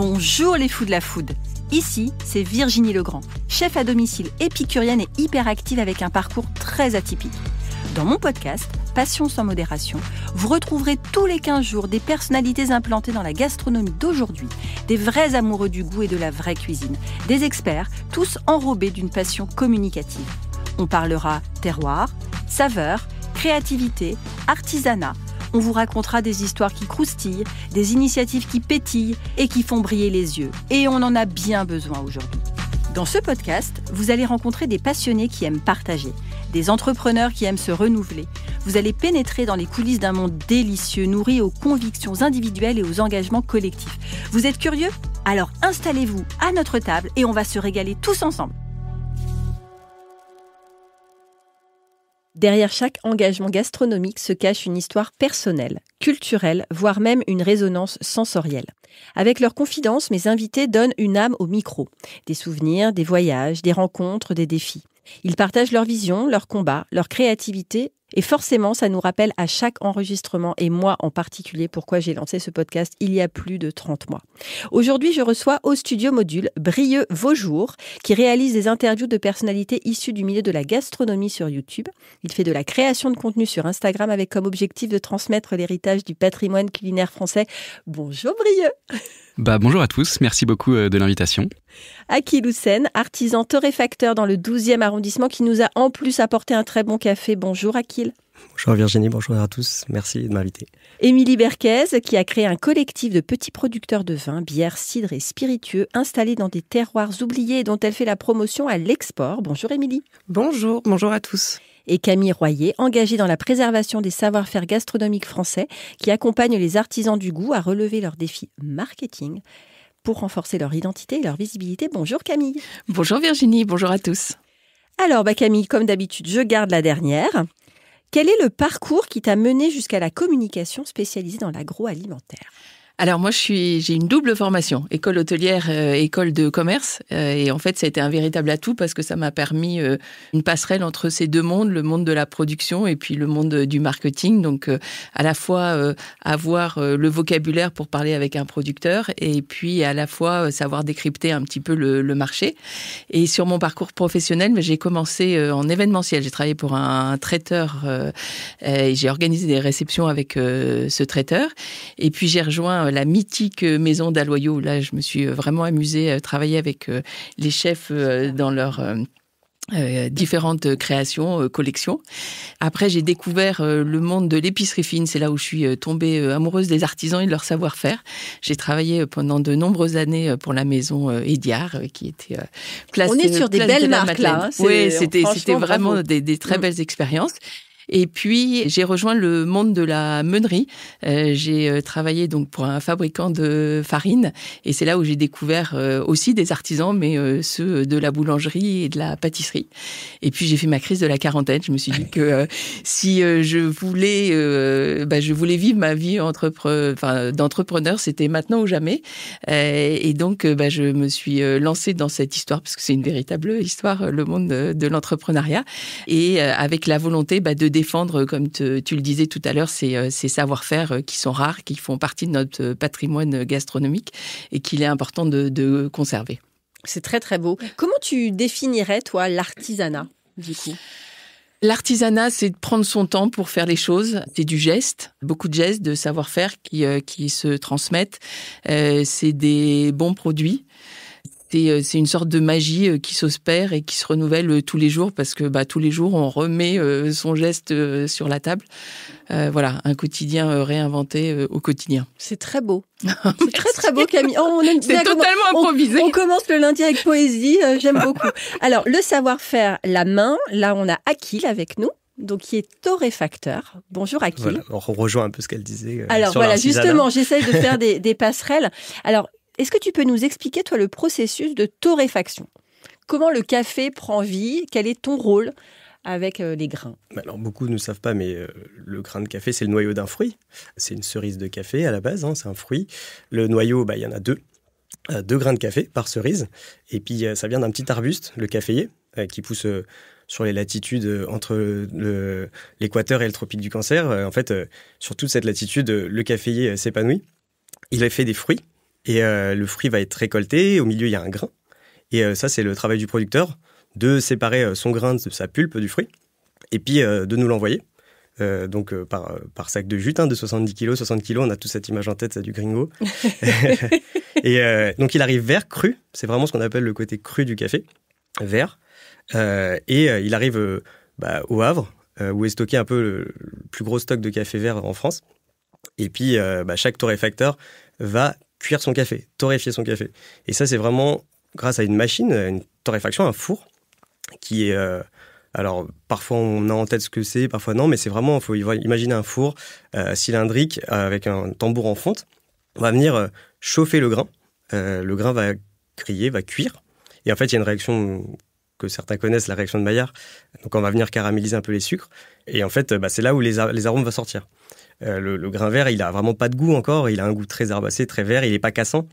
Bonjour les fous de la food. Ici, c'est Virginie Legrand, chef à domicile épicurienne et hyperactive avec un parcours très atypique. Dans mon podcast, Passion sans modération, vous retrouverez tous les 15 jours des personnalités implantées dans la gastronomie d'aujourd'hui, des vrais amoureux du goût et de la vraie cuisine, des experts, tous enrobés d'une passion communicative. On parlera terroir, saveurs, créativité, artisanat. On vous racontera des histoires qui croustillent, des initiatives qui pétillent et qui font briller les yeux. Et on en a bien besoin aujourd'hui. Dans ce podcast, vous allez rencontrer des passionnés qui aiment partager, des entrepreneurs qui aiment se renouveler. Vous allez pénétrer dans les coulisses d'un monde délicieux, nourri aux convictions individuelles et aux engagements collectifs. Vous êtes curieux ? Alors installez-vous à notre table et on va se régaler tous ensemble. Derrière chaque engagement gastronomique se cache une histoire personnelle, culturelle, voire même une résonance sensorielle. Avec leurs confidences, mes invités donnent une âme au micro. Des souvenirs, des voyages, des rencontres, des défis. Ils partagent leur vision, leur combat, leur créativité. Et forcément, ça nous rappelle à chaque enregistrement, et moi en particulier, pourquoi j'ai lancé ce podcast il y a plus de 30 mois. Aujourd'hui, je reçois au studio Module Brieux Vaujour, qui réalise des interviews de personnalités issues du milieu de la gastronomie sur YouTube. Il fait de la création de contenu sur Instagram avec comme objectif de transmettre l'héritage du patrimoine culinaire français. Bonjour Brieux. Bonjour à tous, merci beaucoup de l'invitation. Akhil Houssen, artisan torréfacteur dans le 12e arrondissement qui nous a en plus apporté un très bon café. Bonjour Akhil. Bonjour Virginie, bonjour à tous, merci de m'inviter. Émilie Berquez qui a créé un collectif de petits producteurs de vin, bières, cidres et spiritueux installés dans des terroirs oubliés et dont elle fait la promotion à l'export. Bonjour Émilie. Bonjour à tous. Et Camille Royer, engagée dans la préservation des savoir-faire gastronomiques français, qui accompagne les artisans du goût à relever leurs défis marketing pour renforcer leur identité et leur visibilité. Bonjour Camille. Bonjour Virginie, bonjour à tous. Alors Camille, comme d'habitude, je garde la dernière. Quel est le parcours qui t'a mené jusqu'à la communication spécialisée dans l'agroalimentaire ? Alors moi, j'ai une double formation, école hôtelière, école de commerce. Et en fait, ça a été un véritable atout parce que ça m'a permis une passerelle entre ces deux mondes, le monde de la production et puis le monde du marketing. Donc, à la fois avoir le vocabulaire pour parler avec un producteur et puis à la fois savoir décrypter un petit peu le marché. Et sur mon parcours professionnel, j'ai commencé en événementiel. J'ai travaillé pour un traiteur et j'ai organisé des réceptions avec ce traiteur. Et puis, j'ai rejoint la mythique maison d'Aloyau. Là, je me suis vraiment amusée à travailler avec les chefs dans leurs différentes créations, collections. Après, j'ai découvert le monde de l'épicerie fine. C'est là où je suis tombée amoureuse des artisans et de leur savoir-faire. J'ai travaillé pendant de nombreuses années pour la maison Ediard, qui était place. On est sur des belles marques là. Oui, c'était vraiment des très belles expériences. Et puis, j'ai rejoint le monde de la meunerie. J'ai travaillé donc pour un fabricant de farine. Et c'est là où j'ai découvert aussi des artisans, mais ceux de la boulangerie et de la pâtisserie. Et puis, j'ai fait ma crise de la quarantaine. Je me suis dit que si je voulais vivre ma vie d'entrepreneur, c'était maintenant ou jamais. Et donc, je me suis lancée dans cette histoire, parce que c'est une véritable histoire, le monde de l'entrepreneuriat. Et avec la volonté de défendre, comme tu le disais tout à l'heure, ces savoir-faire qui sont rares, qui font partie de notre patrimoine gastronomique et qu'il est important de conserver. C'est très très beau. Comment tu définirais, toi, l'artisanat, du coup ? L'artisanat, c'est de prendre son temps pour faire les choses. C'est du geste, beaucoup de gestes, de savoir-faire qui se transmettent. C'est des bons produits. C'est une sorte de magie qui s'opère et qui se renouvelle tous les jours parce que tous les jours, on remet son geste sur la table. Voilà, un quotidien réinventé au quotidien. C'est très beau. C'est très très beau, Camille. C'est totalement improvisé. On commence le lundi avec poésie, j'aime beaucoup. Alors, le savoir-faire, la main, là on a Akhil avec nous. Donc, qui est torréfacteur. Bonjour Akhil. Voilà, on rejoint un peu ce qu'elle disait. Alors voilà, justement, j'essaye de faire des passerelles. Alors, est-ce que tu peux nous expliquer, toi, le processus de torréfaction ? Comment le café prend vie ? Quel est ton rôle avec les grains ? Alors, beaucoup ne savent pas, mais le grain de café, c'est le noyau d'un fruit. C'est une cerise de café à la base, c'est un fruit. Le noyau, il y en a deux. 2 grains de café par cerise. Et puis, ça vient d'un petit arbuste, le caféier, qui pousse sur les latitudes entre l'équateur et le tropique du Cancer. En fait, sur toute cette latitude, le caféier s'épanouit. Il a fait des fruits. Et le fruit va être récolté, au milieu il y a un grain. Et ça, c'est le travail du producteur, de séparer son grain de sa pulpe du fruit, et puis de nous l'envoyer. Donc par sac de jute, de 70 kg, 60 kg, on a toute cette image en tête, c'est du gringo. Et donc il arrive vert, cru, c'est vraiment ce qu'on appelle le côté cru du café, vert. Et il arrive au Havre, où est stocké un peu le plus gros stock de café vert en France. Et puis chaque torréfacteur va cuire son café, torréfier son café. Et ça, c'est vraiment grâce à une machine, une torréfaction, un four, qui est... alors, parfois, on a en tête ce que c'est, parfois non, mais c'est vraiment, il faut imaginer un four cylindrique avec un tambour en fonte. On va venir chauffer le grain. Le grain va griller, va cuire. Et en fait, il y a une réaction que certains connaissent, la réaction de Maillard. Donc, on va venir caraméliser un peu les sucres. Et en fait, c'est là où les arômes vont sortir. Le grain vert, il a vraiment pas de goût encore. Il a un goût très herbacé, très vert. Il est pas cassant.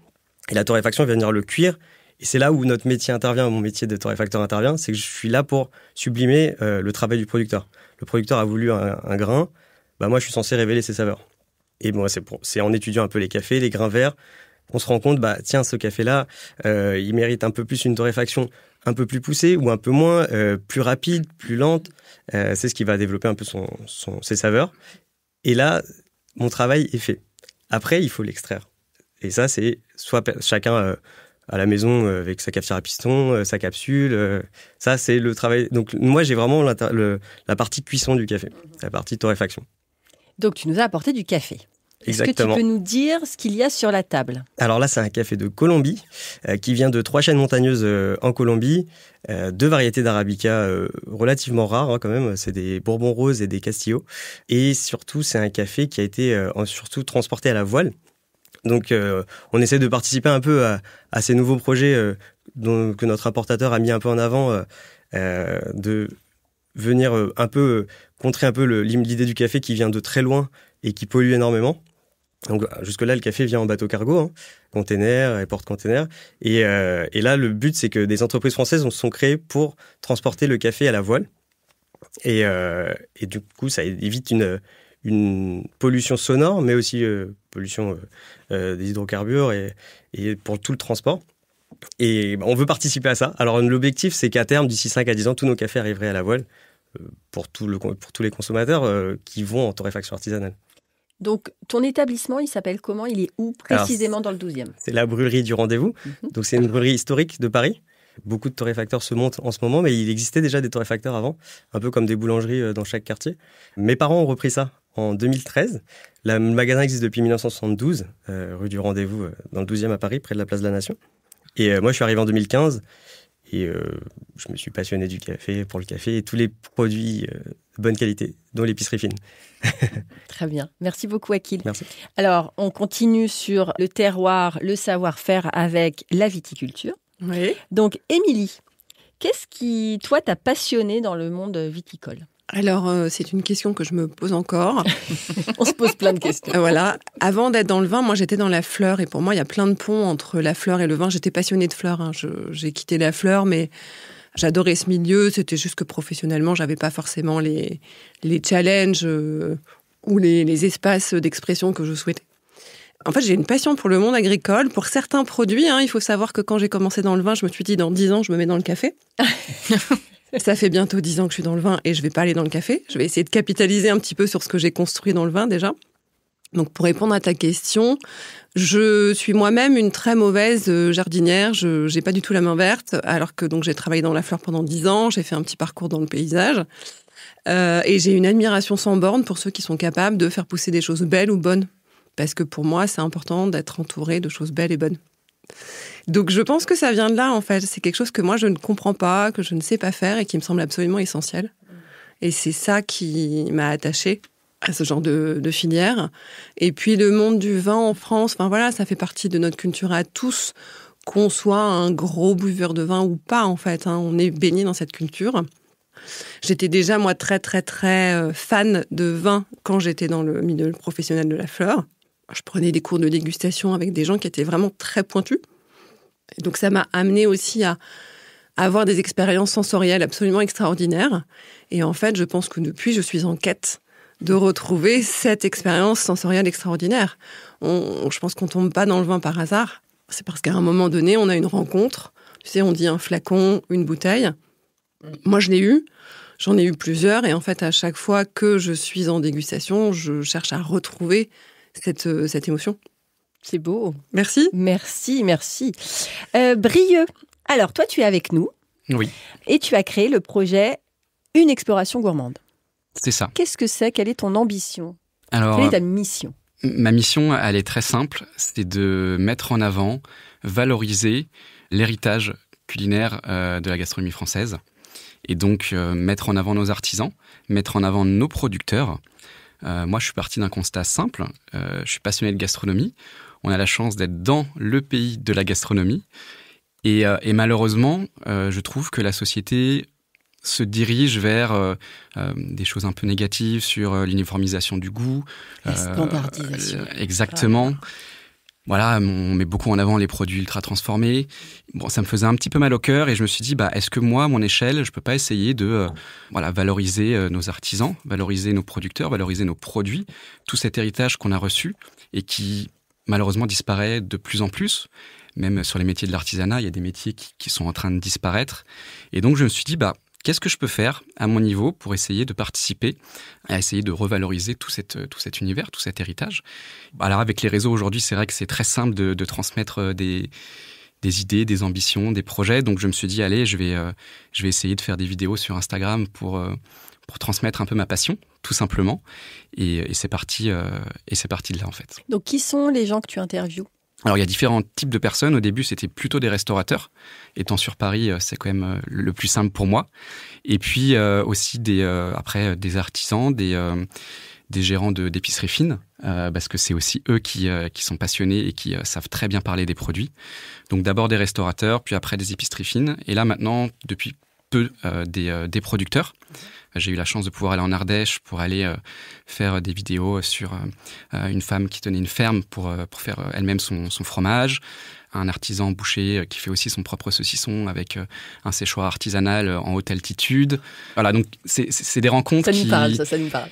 Et la torréfaction va venir le cuire. Et c'est là où notre métier intervient, mon métier de torréfacteur intervient, c'est que je suis là pour sublimer le travail du producteur. Le producteur a voulu un grain, moi je suis censé révéler ses saveurs. Et moi c'est en étudiant un peu les cafés, les grains verts, qu'on se rend compte, tiens, ce café-là, il mérite un peu plus une torréfaction un peu plus poussée ou un peu moins, plus rapide, plus lente. C'est ce qui va développer un peu ses saveurs. Et là, mon travail est fait. Après, il faut l'extraire. Et ça, c'est soit chacun... à la maison avec sa cafetière à piston, sa capsule. Ça, c'est le travail. Donc, moi, j'ai vraiment la partie cuisson du café, la partie torréfaction. Donc, tu nous as apporté du café. Exactement. Est-ce que tu peux nous dire ce qu'il y a sur la table ? Alors là, c'est un café de Colombie qui vient de 3 chaînes montagneuses en Colombie. 2 variétés d'arabica relativement rares quand même. C'est des Bourbon Rose et des Castillo. Et surtout, c'est un café qui a été surtout transporté à la voile. Donc, on essaie de participer un peu à ces nouveaux projets que notre importateur a mis un peu en avant, de venir un peu contrer un peu l'idée du café qui vient de très loin et qui pollue énormément. Donc, jusque-là, le café vient en bateau cargo, container et porte-container. Et là, le but, c'est que des entreprises françaises sont créées pour transporter le café à la voile. Et du coup, ça évite une pollution sonore, mais aussi pollution des hydrocarbures et pour tout le transport. Et on veut participer à ça. Alors l'objectif, c'est qu'à terme, d'ici 5 à 10 ans, tous nos cafés arriveraient à la voile pour tous les consommateurs qui vont en torréfaction artisanale. Donc, ton établissement, il s'appelle comment ? Il est où précisément dans le 12e ? C'est la brûlerie du Rendez-vous. Donc, c'est une brûlerie historique de Paris. Beaucoup de torréfacteurs se montent en ce moment, mais il existait déjà des torréfacteurs avant, un peu comme des boulangeries dans chaque quartier. Mes parents ont repris ça en 2013. Le magasin existe depuis 1972, rue du Rendez-vous, dans le 12e à Paris, près de la place de la Nation. Et moi, je suis arrivé en 2015 et je me suis passionné pour le café et tous les produits de bonne qualité, dont l'épicerie fine. Très bien. Merci beaucoup, Akil. Merci. Alors, on continue sur le terroir, le savoir-faire avec la viticulture. Oui. Donc, Émilie, qu'est-ce qui, toi, t'a passionné dans le monde viticole ? Alors, c'est une question que je me pose encore. On se pose plein de questions. Voilà. Avant d'être dans le vin, moi, j'étais dans la fleur. Et pour moi, il y a plein de ponts entre la fleur et le vin. J'étais passionnée de fleurs. J'ai quitté la fleur, mais j'adorais ce milieu. C'était juste que professionnellement, j'avais pas forcément les challenges ou les espaces d'expression que je souhaitais. En fait, j'ai une passion pour le monde agricole, pour certains produits. Il faut savoir que quand j'ai commencé dans le vin, je me suis dit, dans 10 ans, je me mets dans le café. Ça fait bientôt 10 ans que je suis dans le vin et je vais pas aller dans le café. Je vais essayer de capitaliser un petit peu sur ce que j'ai construit dans le vin déjà. Donc, pour répondre à ta question, je suis moi-même une très mauvaise jardinière. Je n'ai pas du tout la main verte, alors que donc j'ai travaillé dans la fleur pendant 10 ans. J'ai fait un petit parcours dans le paysage. Et j'ai une admiration sans borne pour ceux qui sont capables de faire pousser des choses belles ou bonnes. Parce que pour moi, c'est important d'être entouré de choses belles et bonnes. Donc, je pense que ça vient de là, en fait. C'est quelque chose que moi, je ne comprends pas, que je ne sais pas faire et qui me semble absolument essentiel. Et c'est ça qui m'a attachée à ce genre de filière. Et puis, le monde du vin en France, enfin voilà, ça fait partie de notre culture à tous, qu'on soit un gros buveur de vin ou pas, en fait. On est baigné dans cette culture. J'étais déjà, moi, très, très, très fan de vin quand j'étais dans le milieu professionnel de la fleur. Je prenais des cours de dégustation avec des gens qui étaient vraiment très pointus. Et donc, ça m'a amené aussi à avoir des expériences sensorielles absolument extraordinaires. Et en fait, je pense que depuis, je suis en quête de retrouver cette expérience sensorielle extraordinaire. Je pense qu'on tombe pas dans le vin par hasard. C'est parce qu'à un moment donné, on a une rencontre. Tu sais, on dit un flacon, une bouteille. Moi, je l'ai eu. J'en ai eu plusieurs. Et en fait, à chaque fois que je suis en dégustation, je cherche à retrouver cette émotion. C'est beau. Merci. Merci. Brieux, alors toi, tu es avec nous. Oui. Et tu as créé le projet Une exploration gourmande. C'est ça. Qu'est-ce que c'est ? Quelle est ton ambition ? Alors, quelle est ta mission ? Ma mission, elle est très simple. C'est de mettre en avant, valoriser l'héritage culinaire de la gastronomie française. Et donc, mettre en avant nos artisans, mettre en avant nos producteurs. Moi, je suis parti d'un constat simple. Je suis passionné de gastronomie. On a la chance d'être dans le pays de la gastronomie. Et malheureusement, je trouve que la société se dirige vers des choses un peu négatives sur l'uniformisation du goût. La standardisation. Exactement. Voilà, on met beaucoup en avant les produits ultra transformés. Bon, ça me faisait un petit peu mal au cœur et je me suis dit, est-ce que moi, à mon échelle, je peux pas essayer de valoriser nos artisans, valoriser nos producteurs, valoriser nos produits, tout cet héritage qu'on a reçu et qui, malheureusement, disparaît de plus en plus. Même sur les métiers de l'artisanat, il y a des métiers qui sont en train de disparaître. Et donc, je me suis dit, qu'est-ce que je peux faire à mon niveau pour essayer de participer à essayer de revaloriser tout cet univers, tout cet héritage. Alors avec les réseaux aujourd'hui, c'est vrai que c'est très simple de transmettre des idées, des ambitions, des projets. Donc je me suis dit, allez, je vais essayer de faire des vidéos sur Instagram pour transmettre un peu ma passion, tout simplement. Et c'est parti de là en fait. Donc qui sont les gens que tu interviews ? Alors, il y a différents types de personnes. Au début, c'était plutôt des restaurateurs. Étant sur Paris, c'est quand même le plus simple pour moi. Et puis, aussi après, des artisans, des gérants d'épiceries fines, parce que c'est aussi eux qui sont passionnés et qui savent très bien parler des produits. Donc, d'abord des restaurateurs, puis après des épiceries fines. Et là, maintenant, depuis peu, des producteurs. J'ai eu la chance de pouvoir aller en Ardèche pour aller faire des vidéos sur une femme qui tenait une ferme pour faire elle-même son fromage, un artisan boucher qui fait aussi son propre saucisson avec un séchoir artisanal en haute altitude. Voilà, donc c'est des rencontres ça nous parle.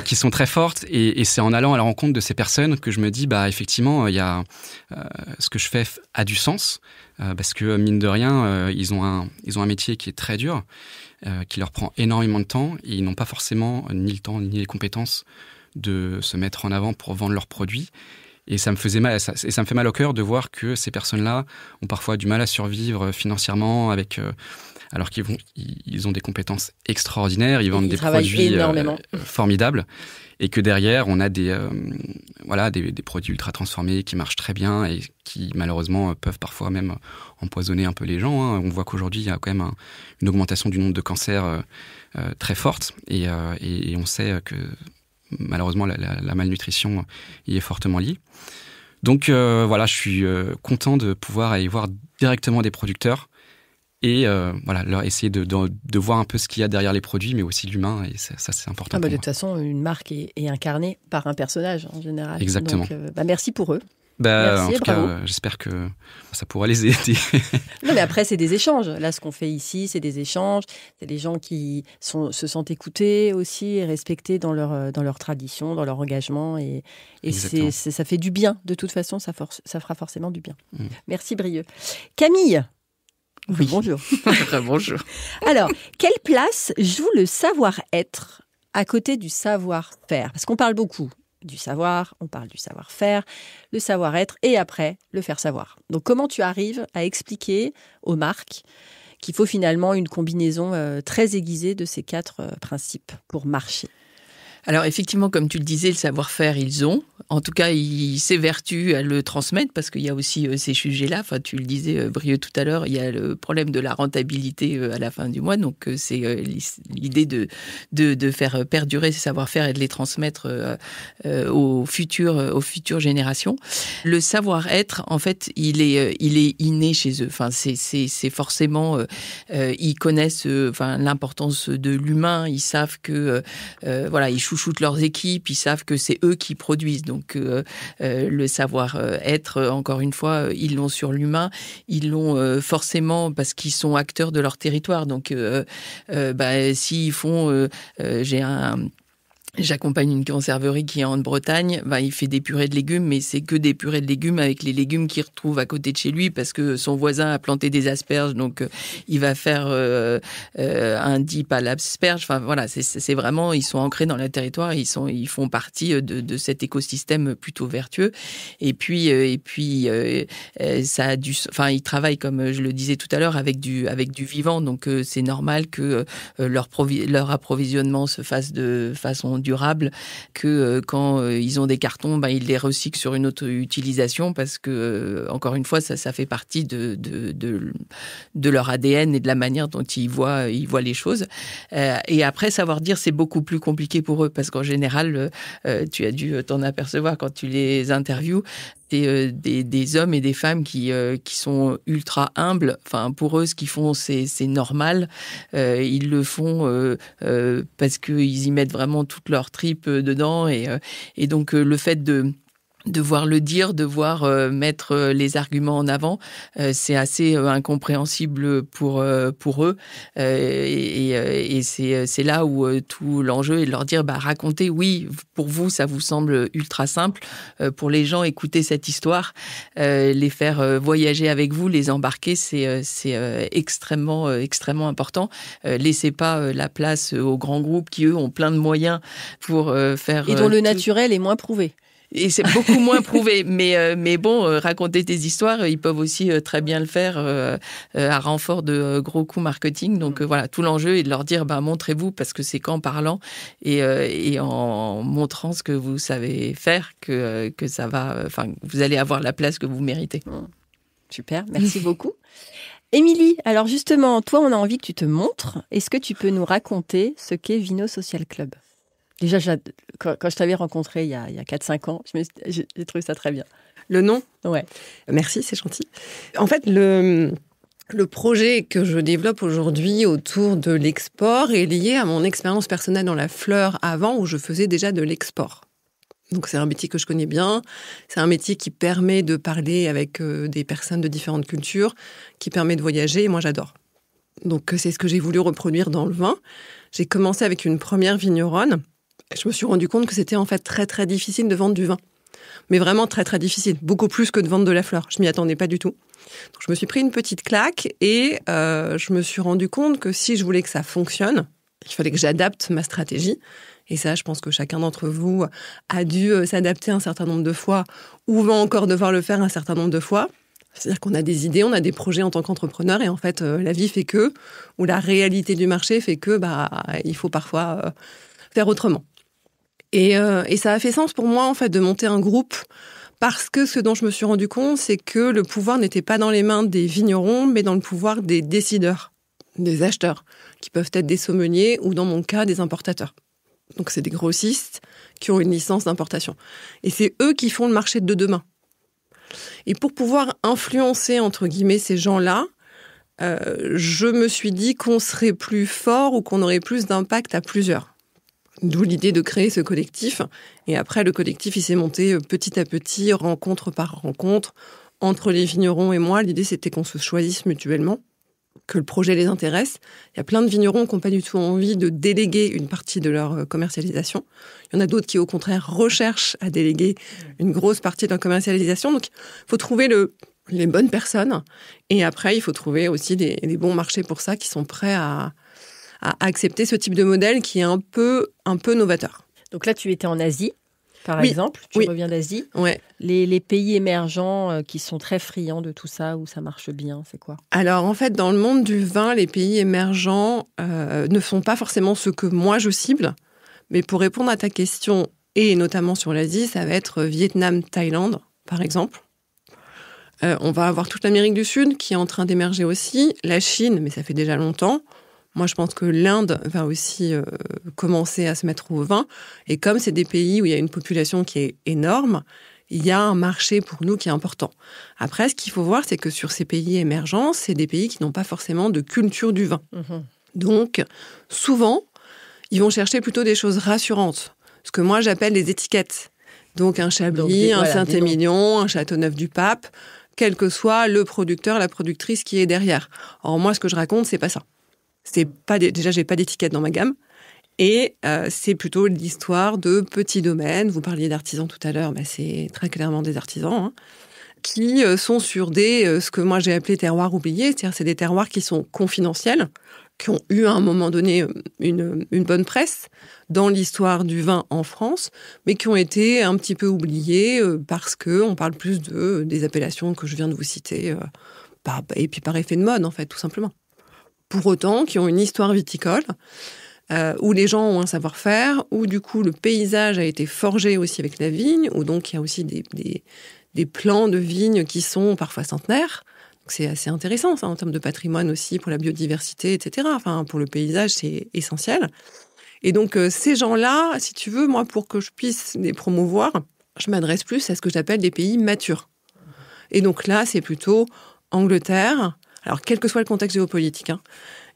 qui sont très fortes et c'est en allant à la rencontre de ces personnes que je me dis effectivement il y a ce que je fais a du sens parce que mine de rien ils ont un métier qui est très dur. Qui leur prend énormément de temps et ils n'ont pas forcément ni le temps ni les compétences de se mettre en avant pour vendre leurs produits. Et ça me faisait mal, ça me fait mal au cœur de voir que ces personnes-là ont parfois du mal à survivre financièrement alors qu'ils ont des compétences extraordinaires, ils vendent des produits formidables. Et que derrière, on a des produits ultra transformés qui marchent très bien et qui, malheureusement, peuvent parfois même empoisonner un peu les gens. On voit qu'aujourd'hui, il y a quand même une augmentation du nombre de cancers très forte. Et on sait que, malheureusement, la malnutrition y est fortement liée. Donc, je suis content de pouvoir aller voir directement des producteurs et leur essayer de voir un peu ce qu'il y a derrière les produits, mais aussi l'humain, et ça c'est important pour moi. De toute façon, une marque est incarnée par un personnage, en général. Exactement. Donc, merci pour eux. En tout cas, j'espère que ça pourra les aider. Non, mais après, c'est des échanges. Là, ce qu'on fait ici, c'est des échanges. C'est des gens qui se sentent écoutés aussi et respectés dans leur tradition, dans leur engagement. Et ça fait du bien. De toute façon, ça fera forcément du bien. Merci, Brieux. Camille. Oui. Bonjour. Bonjour. Alors, quelle place joue le savoir-être à côté du savoir-faire ? Parce qu'on parle beaucoup du savoir, on parle du savoir-faire, le savoir-être et après, le faire savoir. Donc, comment tu arrives à expliquer aux marques qu'il faut finalement une combinaison très aiguisée de ces 4 principes pour marcher ? Alors effectivement, comme tu le disais, le savoir-faire, ils ont. En tout cas, ils s'évertuent à le transmettre parce qu'il y a aussi ces sujets-là. Enfin, tu le disais, Brieux, tout à l'heure, il y a le problème de la rentabilité à la fin du mois. Donc, c'est l'idée de faire perdurer ces savoir-faire et de les transmettre aux futures générations. Le savoir-être, en fait, il est inné chez eux. Enfin, c'est forcément... ils connaissent l'importance de l'humain. Ils savent que... ils chouchoutent leurs équipes, ils savent que c'est eux qui produisent. Donc, le savoir-être, encore une fois, ils l'ont sur l'humain. Ils l'ont forcément parce qu'ils sont acteurs de leur territoire. Donc, s'ils font... J'accompagne une conserverie qui est en Bretagne. Il fait des purées de légumes, mais c'est que des purées de légumes avec les légumes qu'il retrouve à côté de chez lui parce que son voisin a planté des asperges, donc il va faire un dip à l'asperge. Enfin voilà, c'est vraiment, ils sont ancrés dans le territoire, ils font partie de cet écosystème plutôt vertueux. Et puis ça a il travaille, comme je le disais tout à l'heure, avec du vivant, donc c'est normal que leur approvisionnement se fasse de façon durable, que quand ils ont des cartons, ils les recyclent sur une autre utilisation parce que, encore une fois, ça fait partie de leur ADN et de la manière dont ils voient les choses. Et après, savoir dire, c'est beaucoup plus compliqué pour eux parce qu'en général, tu as dû t'en apercevoir quand tu les interviews, c'est des hommes et des femmes qui sont ultra humbles. Enfin, pour eux, ce qu'ils font, c'est normal. Ils le font parce qu'ils y mettent vraiment toute leur tripe dedans. Et donc, le fait de devoir le dire, devoir mettre les arguments en avant, c'est assez incompréhensible pour eux. Et c'est là où tout l'enjeu est de leur dire, racontez, oui, pour vous, ça vous semble ultra simple. Pour les gens, écoutez cette histoire, les faire voyager avec vous, les embarquer, c'est extrêmement important. Laissez pas la place aux grands groupes qui, eux, ont plein de moyens pour faire... Et dont le naturel est moins prouvé. Et c'est beaucoup moins prouvé. Mais bon, raconter des histoires, ils peuvent aussi très bien le faire à renfort de gros coups marketing. Donc voilà, tout l'enjeu est de leur dire, montrez-vous, parce que c'est qu'en parlant et en montrant ce que vous savez faire que ça va, vous allez avoir la place que vous méritez. Super, merci beaucoup. Émilie, alors justement, toi, on a envie que tu te montres. Est-ce que tu peux nous raconter ce qu'est Vino Social Club ? Déjà, quand je t'avais rencontré il y a 4-5 ans, j'ai trouvé ça très bien. Le nom ? Ouais. Merci, c'est gentil. En fait, le projet que je développe aujourd'hui autour de l'export est lié à mon expérience personnelle dans la fleur avant, où je faisais déjà de l'export. Donc, c'est un métier que je connais bien. C'est un métier qui permet de parler avec des personnes de différentes cultures, qui permet de voyager, et moi, j'adore. Donc, c'est ce que j'ai voulu reproduire dans le vin. J'ai commencé avec une première vigneronne. Je me suis rendu compte que c'était en fait très très difficile de vendre du vin. Mais vraiment très très difficile. Beaucoup plus que de vendre de la fleur. Je m'y attendais pas du tout. Donc je me suis pris une petite claque et je me suis rendu compte que si je voulais que ça fonctionne, il fallait que j'adapte ma stratégie. Et ça, je pense que chacun d'entre vous a dû s'adapter un certain nombre de fois ou va encore devoir le faire un certain nombre de fois. C'est-à-dire qu'on a des idées, on a des projets en tant qu'entrepreneur et en fait, la vie fait que, ou la réalité du marché fait que, il faut parfois faire autrement. Et ça a fait sens pour moi, en fait, de monter un groupe parce que ce dont je me suis rendu compte, c'est que le pouvoir n'était pas dans les mains des vignerons, mais dans le pouvoir des décideurs, des acheteurs, qui peuvent être des sommeliers ou, dans mon cas, des importateurs. Donc, c'est des grossistes qui ont une licence d'importation. Et c'est eux qui font le marché de demain. Et pour pouvoir influencer, entre guillemets, ces gens-là, je me suis dit qu'on serait plus fort ou qu'on aurait plus d'impact à plusieurs. D'où l'idée de créer ce collectif. Et après, le collectif, il s'est monté petit à petit, rencontre par rencontre, entre les vignerons et moi. L'idée, c'était qu'on se choisisse mutuellement, que le projet les intéresse. Il y a plein de vignerons qui n'ont pas du tout envie de déléguer une partie de leur commercialisation. Il y en a d'autres qui, au contraire, recherchent à déléguer une grosse partie de leur commercialisation. Donc, il faut trouver les bonnes personnes. Et après, il faut trouver aussi les bons marchés pour ça, qui sont prêts à accepter ce type de modèle qui est un peu novateur. Donc là, tu étais en Asie, par exemple. Tu reviens d'Asie. Ouais. Les pays émergents qui sont très friands de tout ça, où ça marche bien, c'est quoi ? Alors, en fait, dans le monde du vin, les pays émergents ne font pas forcément ce que moi, je cible. Mais pour répondre à ta question, et notamment sur l'Asie, ça va être Vietnam, Thaïlande, par exemple. On va avoir toute l'Amérique du Sud qui est en train d'émerger aussi. La Chine, mais ça fait déjà longtemps. Moi, je pense que l'Inde va aussi commencer à se mettre au vin. Et comme c'est des pays où il y a une population qui est énorme, il y a un marché pour nous qui est important. Après, ce qu'il faut voir, c'est que sur ces pays émergents, c'est des pays qui n'ont pas forcément de culture du vin. Mmh. Donc, souvent, ils vont chercher plutôt des choses rassurantes. Ce que moi, j'appelle les étiquettes. Donc, un Chablis, un Saint-Émilion, un Châteauneuf-du-Pape, quel que soit le producteur, la productrice qui est derrière. Or, moi, ce que je raconte, c'est pas ça. Déjà, j'ai pas d'étiquette dans ma gamme. Et c'est plutôt l'histoire de petits domaines. Vous parliez d'artisans tout à l'heure, c'est très clairement des artisans, qui sont sur ce que moi j'ai appelé terroirs oubliés, c'est-à-dire c'est des terroirs qui sont confidentiels, qui ont eu à un moment donné une bonne presse dans l'histoire du vin en France, mais qui ont été un petit peu oubliés parce qu'on parle plus des appellations que je viens de vous citer, et puis par effet de mode en fait, tout simplement. Pour autant, qui ont une histoire viticole, où les gens ont un savoir-faire, où du coup le paysage a été forgé aussi avec la vigne, où donc il y a aussi des plants de vignes qui sont parfois centenaires. Donc c'est assez intéressant ça en termes de patrimoine aussi, pour la biodiversité, etc. Enfin, pour le paysage, c'est essentiel. Et donc ces gens-là, si tu veux, moi, pour que je puisse les promouvoir, je m'adresse plus à ce que j'appelle des pays matures. Et donc là, c'est plutôt Angleterre, alors quel que soit le contexte géopolitique,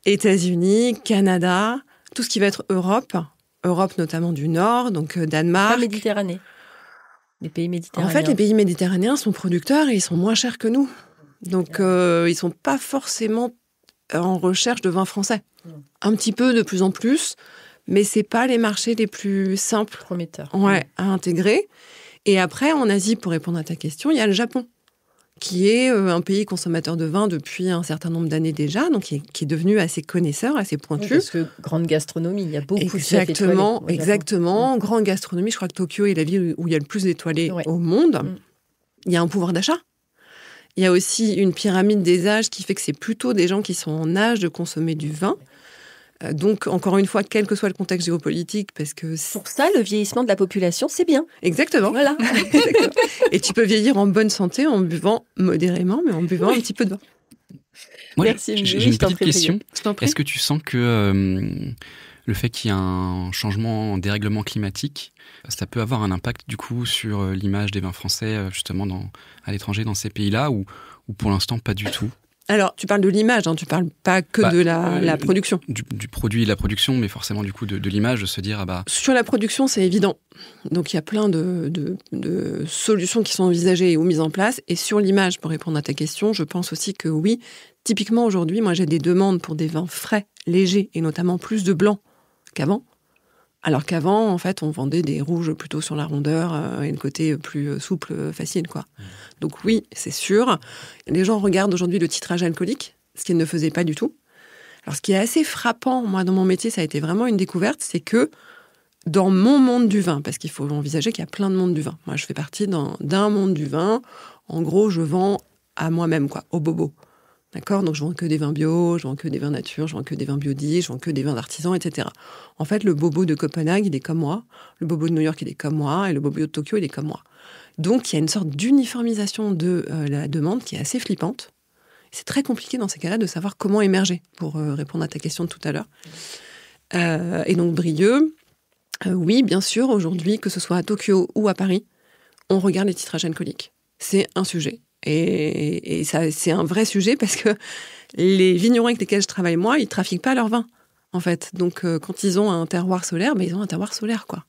États-Unis, Canada, tout ce qui va être Europe notamment du Nord, donc Danemark. Pas Méditerranée. Les pays méditerranéens. En fait, les pays méditerranéens sont producteurs et ils sont moins chers que nous. Donc, ils sont pas forcément en recherche de vin français. Un petit peu de plus en plus, mais c'est pas les marchés les plus simples. Prometteurs. Ouais, à intégrer. Et après, en Asie, pour répondre à ta question, il y a le Japon, qui est un pays consommateur de vin depuis un certain nombre d'années déjà, donc qui est devenu assez connaisseur, assez pointu. Oui, parce que grande gastronomie, il y a beaucoup de chefs Exactement. Grande gastronomie, je crois que Tokyo est la ville où il y a le plus d'étoilés au monde. Il y a un pouvoir d'achat. Il y a aussi une pyramide des âges qui fait que c'est plutôt des gens qui sont en âge de consommer du vin. Donc, encore une fois, quel que soit le contexte géopolitique, parce que... Pour ça, le vieillissement de la population, c'est bien. Exactement. Voilà. Exactement. Et tu peux vieillir en bonne santé en buvant modérément, mais en buvant un petit peu de vin. Moi, Merci, j'ai une petite question. Je t'en prie. Est-ce que tu sens que le fait qu'il y ait un changement en dérèglement climatique, ça peut avoir un impact du coup sur l'image des vins français justement à l'étranger dans ces pays-là, ou pour l'instant pas du tout? Alors, tu parles de l'image, tu parles pas que de la production. Du produit et de la production, mais forcément du coup de l'image, de se dire Sur la production, c'est évident. Donc il y a plein de solutions qui sont envisagées ou mises en place. Et sur l'image, pour répondre à ta question, je pense aussi que oui, typiquement aujourd'hui, moi j'ai des demandes pour des vins frais, légers, et notamment plus de blanc qu'avant. Alors qu'avant, en fait, on vendait des rouges plutôt sur la rondeur et le côté plus souple, facile, quoi. Donc oui, c'est sûr. Les gens regardent aujourd'hui le titrage alcoolique, ce qu'ils ne faisaient pas du tout. Alors ce qui est assez frappant, moi, dans mon métier, ça a été vraiment une découverte, c'est que dans mon monde du vin, parce qu'il faut envisager qu'il y a plein de mondes du vin. Moi, je fais partie d'un monde du vin. En gros, je vends à moi-même, quoi, au bobo. D'accord ? Donc, je vends que des vins bio, je vends que des vins nature, je vends que des vins biodis, je vends que des vins d'artisans, etc. En fait, le bobo de Copenhague, il est comme moi. Le bobo de New York, il est comme moi. Et le bobo de Tokyo, il est comme moi. Donc, il y a une sorte d'uniformisation de la demande qui est assez flippante. C'est très compliqué dans ces cas-là de savoir comment émerger, pour répondre à ta question de tout à l'heure. Et donc, Brieux, oui, bien sûr, aujourd'hui, que ce soit à Tokyo ou à Paris, on regarde les titrages alcooliques. C'est un sujet. Et ça, c'est un vrai sujet parce que les vignerons avec lesquels je travaille, moi, ils ne trafiquent pas leur vin, en fait. Donc, quand ils ont un terroir solaire, ils ont un terroir solaire, quoi.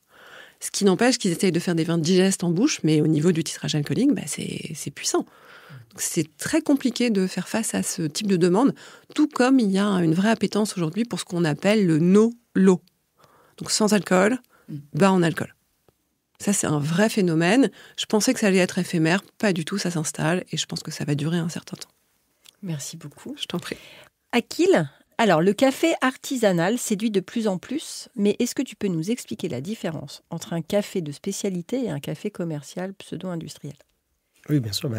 Ce qui n'empêche qu'ils essayent de faire des vins digestes en bouche, mais au niveau du titrage alcoolique, c'est puissant. Donc, c'est très compliqué de faire face à ce type de demande, tout comme il y a une vraie appétence aujourd'hui pour ce qu'on appelle le no-low. Donc, sans alcool, bas en alcool. Ça, c'est un vrai phénomène. Je pensais que ça allait être éphémère. Pas du tout, ça s'installe. Et je pense que ça va durer un certain temps. Merci beaucoup. Je t'en prie. Akil, alors le café artisanal séduit de plus en plus. Mais est-ce que tu peux nous expliquer la différence entre un café de spécialité et un café commercial pseudo-industriel ? Oui, bien sûr.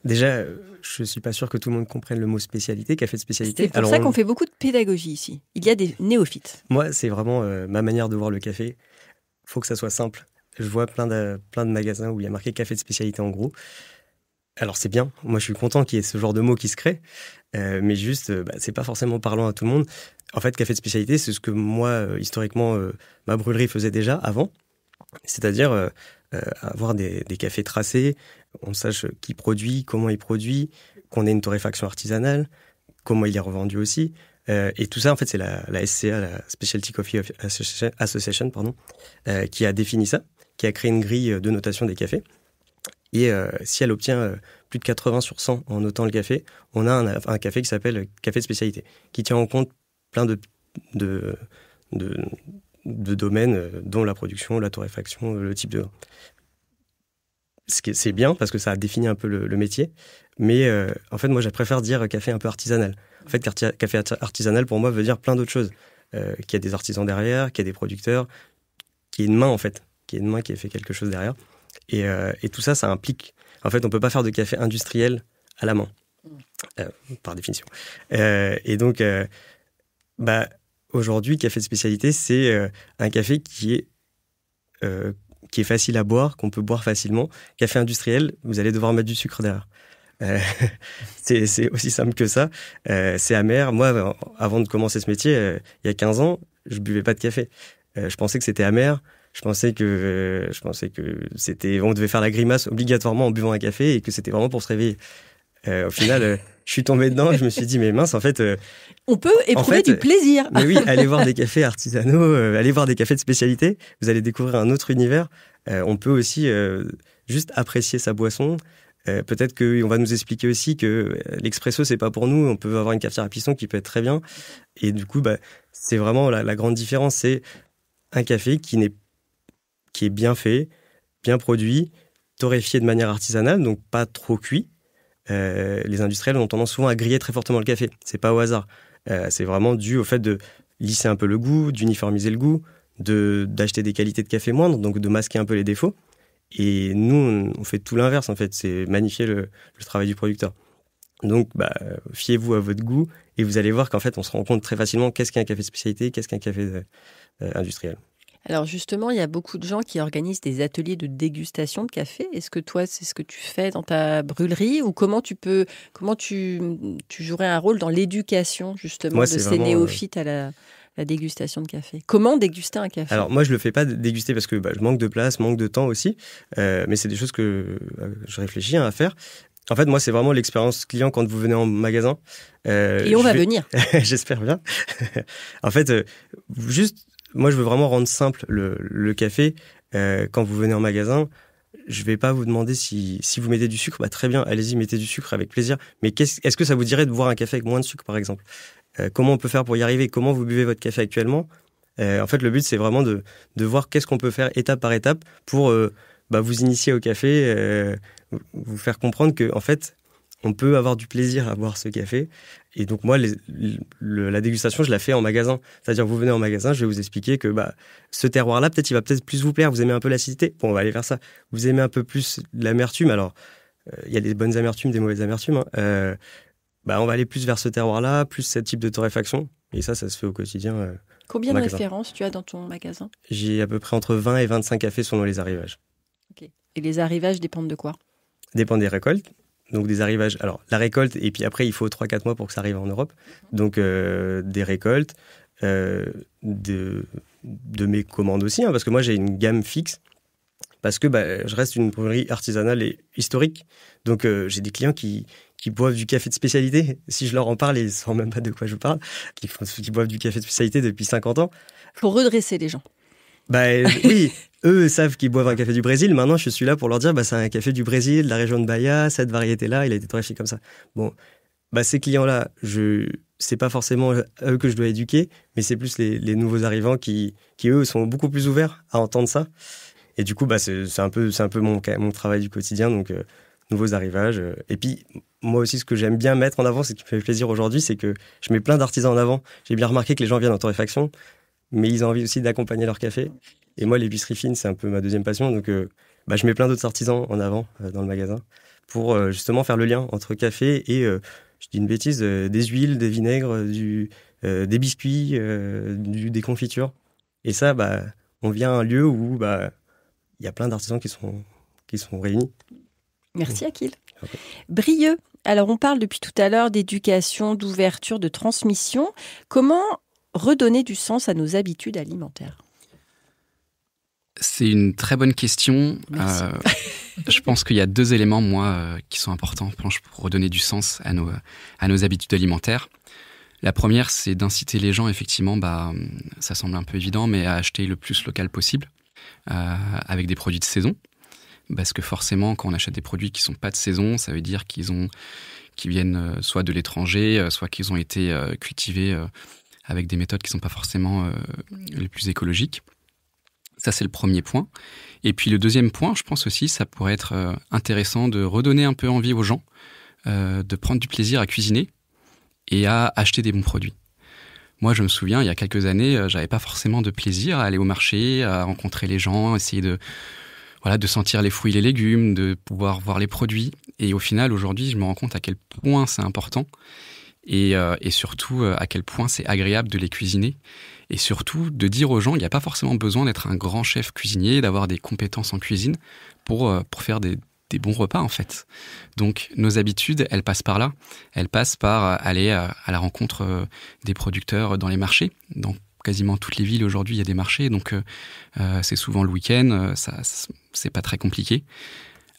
Déjà, je ne suis pas sûr que tout le monde comprenne le mot spécialité, café de spécialité. C'est pour ça qu'on fait beaucoup de pédagogie ici. Il y a des néophytes. Moi, c'est vraiment ma manière de voir le café. Il faut que ça soit simple. Je vois plein de magasins où il y a marqué café de spécialité en gros. Alors c'est bien, moi je suis content qu'il y ait ce genre de mots qui se créent, mais juste, c'est pas forcément parlant à tout le monde. En fait, café de spécialité, c'est ce que moi, historiquement, ma brûlerie faisait déjà avant. C'est-à-dire avoir des cafés tracés, on sache qui produit, comment il produit, qu'on ait une torréfaction artisanale, comment il est revendu aussi. Et tout ça, en fait, c'est la SCA, la Specialty Coffee Association, qui a défini ça, qui a créé une grille de notation des cafés. Et si elle obtient plus de 80 sur 100 en notant le café, on a un café qui s'appelle café de spécialité, qui tient en compte plein de domaines, dont la production, la torréfaction, le type de... C'est bien parce que ça a défini un peu le métier, mais en fait, moi, je préfère dire café un peu artisanal. En fait, café artisanal, pour moi, veut dire plein d'autres choses. Qu'il y a des artisans derrière, qu'il y a des producteurs, qu'il y a une main, en fait, qu'il y a une main qui a fait quelque chose derrière. Et tout ça, ça implique... En fait, on ne peut pas faire de café industriel à la main, par définition. Et donc, aujourd'hui, café de spécialité, c'est un café qui est facile à boire, qu'on peut boire facilement. Café industriel, vous allez devoir mettre du sucre derrière. C'est aussi simple que ça. C'est amer. Moi, avant de commencer ce métier, il y a 15 ans, je buvais pas de café. Je pensais que c'était amer. Je pensais que on devait faire la grimace obligatoirement en buvant un café et que c'était vraiment pour se réveiller. Au final, je suis tombé dedans et je me suis dit, mais mince, en fait... on peut éprouver du plaisir. Mais oui, allez voir des cafés artisanaux, allez voir des cafés de spécialité, vous allez découvrir un autre univers. On peut aussi juste apprécier sa boisson. Peut-être qu'on va nous expliquer aussi que l'expresso, c'est pas pour nous. On peut avoir une cafetière à piston qui peut être très bien. Et du coup, c'est vraiment la grande différence. C'est un café qui est bien fait, bien produit, torréfié de manière artisanale, donc pas trop cuit. Les industriels ont tendance souvent à griller très fortement le café. C'est pas au hasard. C'est vraiment dû au fait de lisser un peu le goût, d'uniformiser le goût, d'acheter des qualités de café moindres, donc de masquer un peu les défauts. Et nous, on fait tout l'inverse, en fait. C'est magnifier le travail du producteur. Donc, fiez-vous à votre goût et vous allez voir qu'en fait, on se rend compte très facilement qu'est-ce qu'un café de spécialité, qu'est-ce qu'un café industriel. Alors justement, il y a beaucoup de gens qui organisent des ateliers de dégustation de café. Est-ce que toi, c'est ce que tu fais dans ta brûlerie ou comment tu jouerais un rôle dans l'éducation justement de ces néophytes à la dégustation de café? Comment déguster un café? Alors moi, je le fais pas déguster parce que je manque de place, manque de temps aussi. Mais c'est des choses que je réfléchis à faire. En fait, moi, c'est vraiment l'expérience client quand vous venez en magasin. Et on va venir. J'espère bien. En fait, moi, je veux vraiment rendre simple le café. Quand vous venez en magasin, je vais pas vous demander si vous mettez du sucre. Très bien, allez-y, mettez du sucre avec plaisir. Mais est-ce que ça vous dirait de boire un café avec moins de sucre, par exemple? Comment on peut faire pour y arriver? Comment vous buvez votre café actuellement? En fait, le but, c'est vraiment de voir qu'est-ce qu'on peut faire étape par étape pour vous initier au café, vous faire comprendre que, en fait, on peut avoir du plaisir à boire ce café. Et donc, moi, la dégustation, je la fais en magasin. C'est-à-dire, vous venez en magasin, je vais vous expliquer que ce terroir-là, il va peut-être plus vous plaire. Vous aimez un peu l'acidité? Bon, on va aller vers ça. Vous aimez un peu plus l'amertume? Alors, il y a des bonnes amertumes, des mauvaises amertumes. On va aller plus vers ce terroir-là, plus ce type de torréfaction. Et ça se fait au quotidien. Combien de références tu as dans ton magasin? J'ai à peu près entre 20 et 25 cafés selon les arrivages. Okay. Et les arrivages dépendent de quoi? Dépendent des récoltes. Donc des arrivages, alors la récolte, et puis après il faut 3-4 mois pour que ça arrive en Europe. Donc des récoltes, de mes commandes aussi, parce que moi j'ai une gamme fixe, parce que je reste une brûlerie artisanale et historique. Donc j'ai des clients qui boivent du café de spécialité. Si je leur en parle, ils ne savent même pas de quoi je parle. Qui boivent du café de spécialité depuis 50 ans. Pour redresser les gens. Oui, eux savent qu'ils boivent un café du Brésil. Maintenant, je suis là pour leur dire, c'est un café du Brésil, de la région de Bahia, cette variété-là, il a été torréfié comme ça. Bon, ces clients-là, c'est pas forcément eux que je dois éduquer, mais c'est plus les nouveaux arrivants qui eux, sont beaucoup plus ouverts à entendre ça. Et du coup, c'est un peu mon travail du quotidien, donc nouveaux arrivages. Et puis, moi aussi, ce que j'aime bien mettre en avant, ce qui me fait plaisir aujourd'hui, c'est que je mets plein d'artisans en avant. J'ai bien remarqué que les gens viennent en torréfaction, mais ils ont envie aussi d'accompagner leur café. Et moi, l'épicerie fine, c'est un peu ma deuxième passion. Donc, je mets plein d'autres artisans en avant dans le magasin pour justement faire le lien entre café et, je dis une bêtise, des huiles, des vinaigres, des biscuits, des confitures. Et ça, on vient à un lieu où il y a plein d'artisans qui sont réunis. Merci Akil. Okay. Brieux, alors on parle depuis tout à l'heure d'éducation, d'ouverture, de transmission. Comment redonner du sens à nos habitudes alimentaires? C'est une très bonne question. Je pense qu'il y a 2 éléments, qui sont importants pour redonner du sens à nos habitudes alimentaires. La première, c'est d'inciter les gens, effectivement, ça semble un peu évident, mais à acheter le plus local possible, avec des produits de saison. Parce que forcément, quand on achète des produits qui ne sont pas de saison, ça veut dire qu'ils viennent soit de l'étranger, soit qu'ils ont été cultivés avec des méthodes qui sont pas forcément les plus écologiques. Ça, c'est le premier point. Et puis le deuxième point, je pense aussi, ça pourrait être intéressant de redonner un peu envie aux gens, de prendre du plaisir à cuisiner et à acheter des bons produits. Moi, je me souviens, il y a quelques années, j'avais pas forcément de plaisir à aller au marché, à rencontrer les gens, essayer de sentir les fruits et les légumes, de pouvoir voir les produits. Et au final, aujourd'hui, je me rends compte à quel point c'est important et surtout à quel point c'est agréable de les cuisiner. Et surtout, de dire aux gens, il n'y a pas forcément besoin d'être un grand chef cuisinier, d'avoir des compétences en cuisine pour faire des bons repas, en fait. Donc, nos habitudes, elles passent par là. Elles passent par aller à la rencontre des producteurs dans les marchés. Dans quasiment toutes les villes, aujourd'hui, il y a des marchés. Donc, c'est souvent le week-end. C'est pas très compliqué.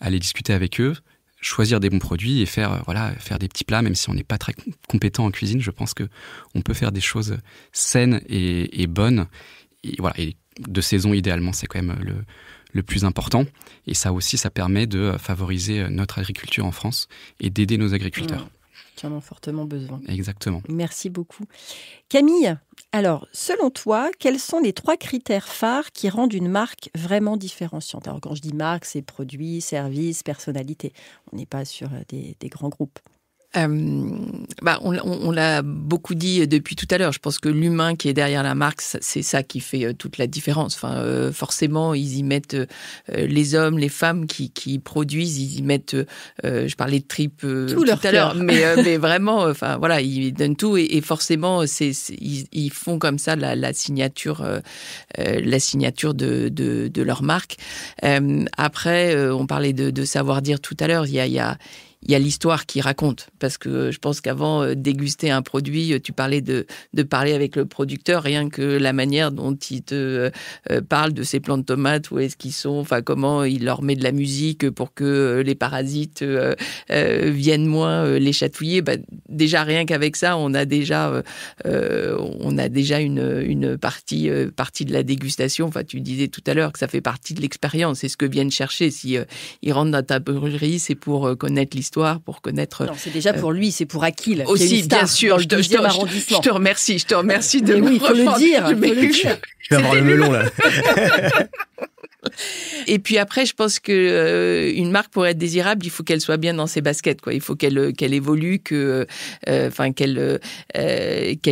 Aller discuter avec eux, choisir des bons produits et faire des petits plats, même si on n'est pas très compétent en cuisine. Je pense qu'on peut faire des choses saines et bonnes. Et de saison, idéalement, c'est quand même le plus important. Et ça aussi, ça permet de favoriser notre agriculture en France et d'aider nos agriculteurs. Qui en ont fortement besoin. Exactement. Merci beaucoup. Camille, alors, selon toi, quels sont les 3 critères phares qui rendent une marque vraiment différenciante ? Alors, quand je dis marque, c'est produits, services, personnalité. On n'est pas sur des grands groupes. On l'a beaucoup dit depuis tout à l'heure. Je pense que l'humain qui est derrière la marque, c'est ça qui fait toute la différence. Enfin, forcément, ils y mettent les hommes, les femmes qui produisent, ils y mettent. Je parlais de tripes tout à l'heure, mais vraiment, enfin voilà, ils donnent tout et forcément, ils font comme ça la signature de leur marque. Après, on parlait de savoir-dire tout à l'heure. Il y a l'histoire qui raconte, parce que je pense qu'avant déguster un produit, tu parlais de parler avec le producteur, rien que la manière dont il te parle de ses plants de tomates, où est-ce qu'ils sont, enfin comment il leur met de la musique pour que les parasites viennent moins les chatouiller. Déjà rien qu'avec ça, on a déjà une partie de la dégustation. Enfin, tu disais tout à l'heure que ça fait partie de l'expérience. C'est ce que viennent chercher. Si ils rentrent dans ta brûlerie, c'est pour connaître l'histoire, pour connaître... Non, c'est déjà pour lui, c'est pour Akil. Aussi, bien sûr, je te remercie de mais oui, il faut le dire. Je vais avoir le melon, là. Et puis après, je pense que une marque, pour être désirable, il faut qu'elle soit bien dans ses baskets, quoi. Il faut qu'elle évolue, qu'elle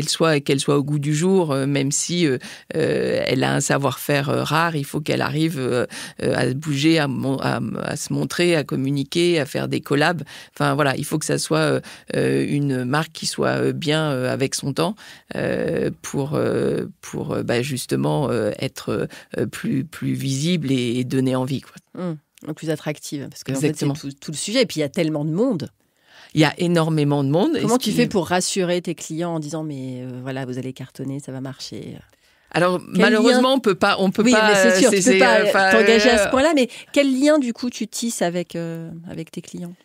soit au goût du jour, même si elle a un savoir-faire rare. Il faut qu'elle arrive à bouger, à se montrer, à communiquer, à faire des collabs. Enfin voilà, il faut que ça soit une marque qui soit bien avec son temps pour justement être plus visible et donner envie, quoi. Plus attractive, parce que en fait, c'est tout le sujet. Et puis il y a tellement de monde. Il y a énormément de monde. Comment tu fais pour rassurer tes clients en disant mais voilà, vous allez cartonner, ça va marcher? Alors malheureusement, on peut pas. Oui, mais c'est sûr, tu peux pas t'engager à ce point-là. Mais quel lien du coup tu tisses avec tes clients?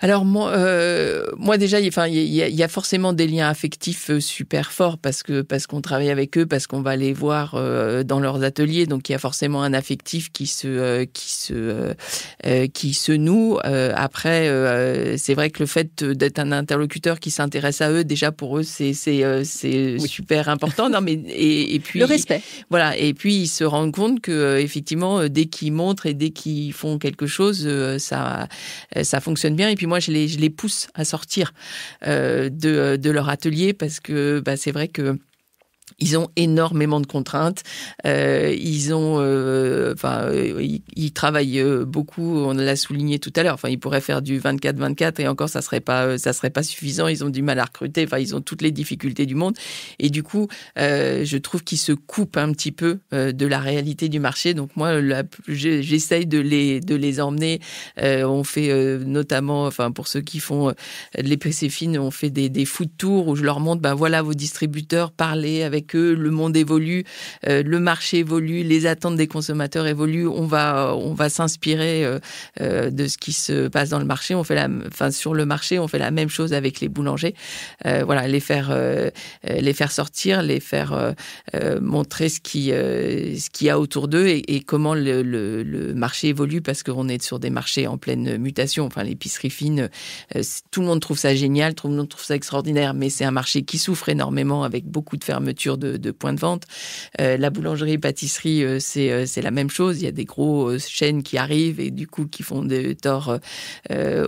Alors moi déjà, il y a forcément des liens affectifs super forts parce qu'on travaille avec eux, parce qu'on va les voir dans leurs ateliers, donc il y a forcément un affectif qui se noue. Après, c'est vrai que le fait d'être un interlocuteur qui s'intéresse à eux, déjà pour eux, c'est super important. Non mais et puis le respect. Voilà, et puis ils se rendent compte que effectivement, dès qu'ils montrent et dès qu'ils font quelque chose, ça fonctionne bien. Et puis moi, je les pousse à sortir de leur atelier parce que c'est vrai que ils ont énormément de contraintes. Ils travaillent beaucoup. On l'a souligné tout à l'heure. Enfin, ils pourraient faire du 24/24 et encore, ça serait pas suffisant. Ils ont du mal à recruter. Enfin, ils ont toutes les difficultés du monde. Et du coup, je trouve qu'ils se coupent un petit peu de la réalité du marché. Donc moi, j'essaye de les emmener. On fait notamment, enfin pour ceux qui font de l'épicerie fine, on fait des food tours où je leur montre, voilà vos distributeurs, parlez avec que le monde évolue, le marché évolue, les attentes des consommateurs évoluent. On va s'inspirer de ce qui se passe dans le marché. Sur le marché, on fait la même chose avec les boulangers. Les faire sortir, les faire montrer ce qu'il y a autour d'eux et comment le marché évolue, parce qu'on est sur des marchés en pleine mutation. Enfin, l'épicerie fine, tout le monde trouve ça génial, tout le monde trouve ça extraordinaire, mais c'est un marché qui souffre énormément avec beaucoup de fermetures de points de vente. La boulangerie-pâtisserie, c'est la même chose. Il y a des gros chaînes qui arrivent et du coup qui font de tort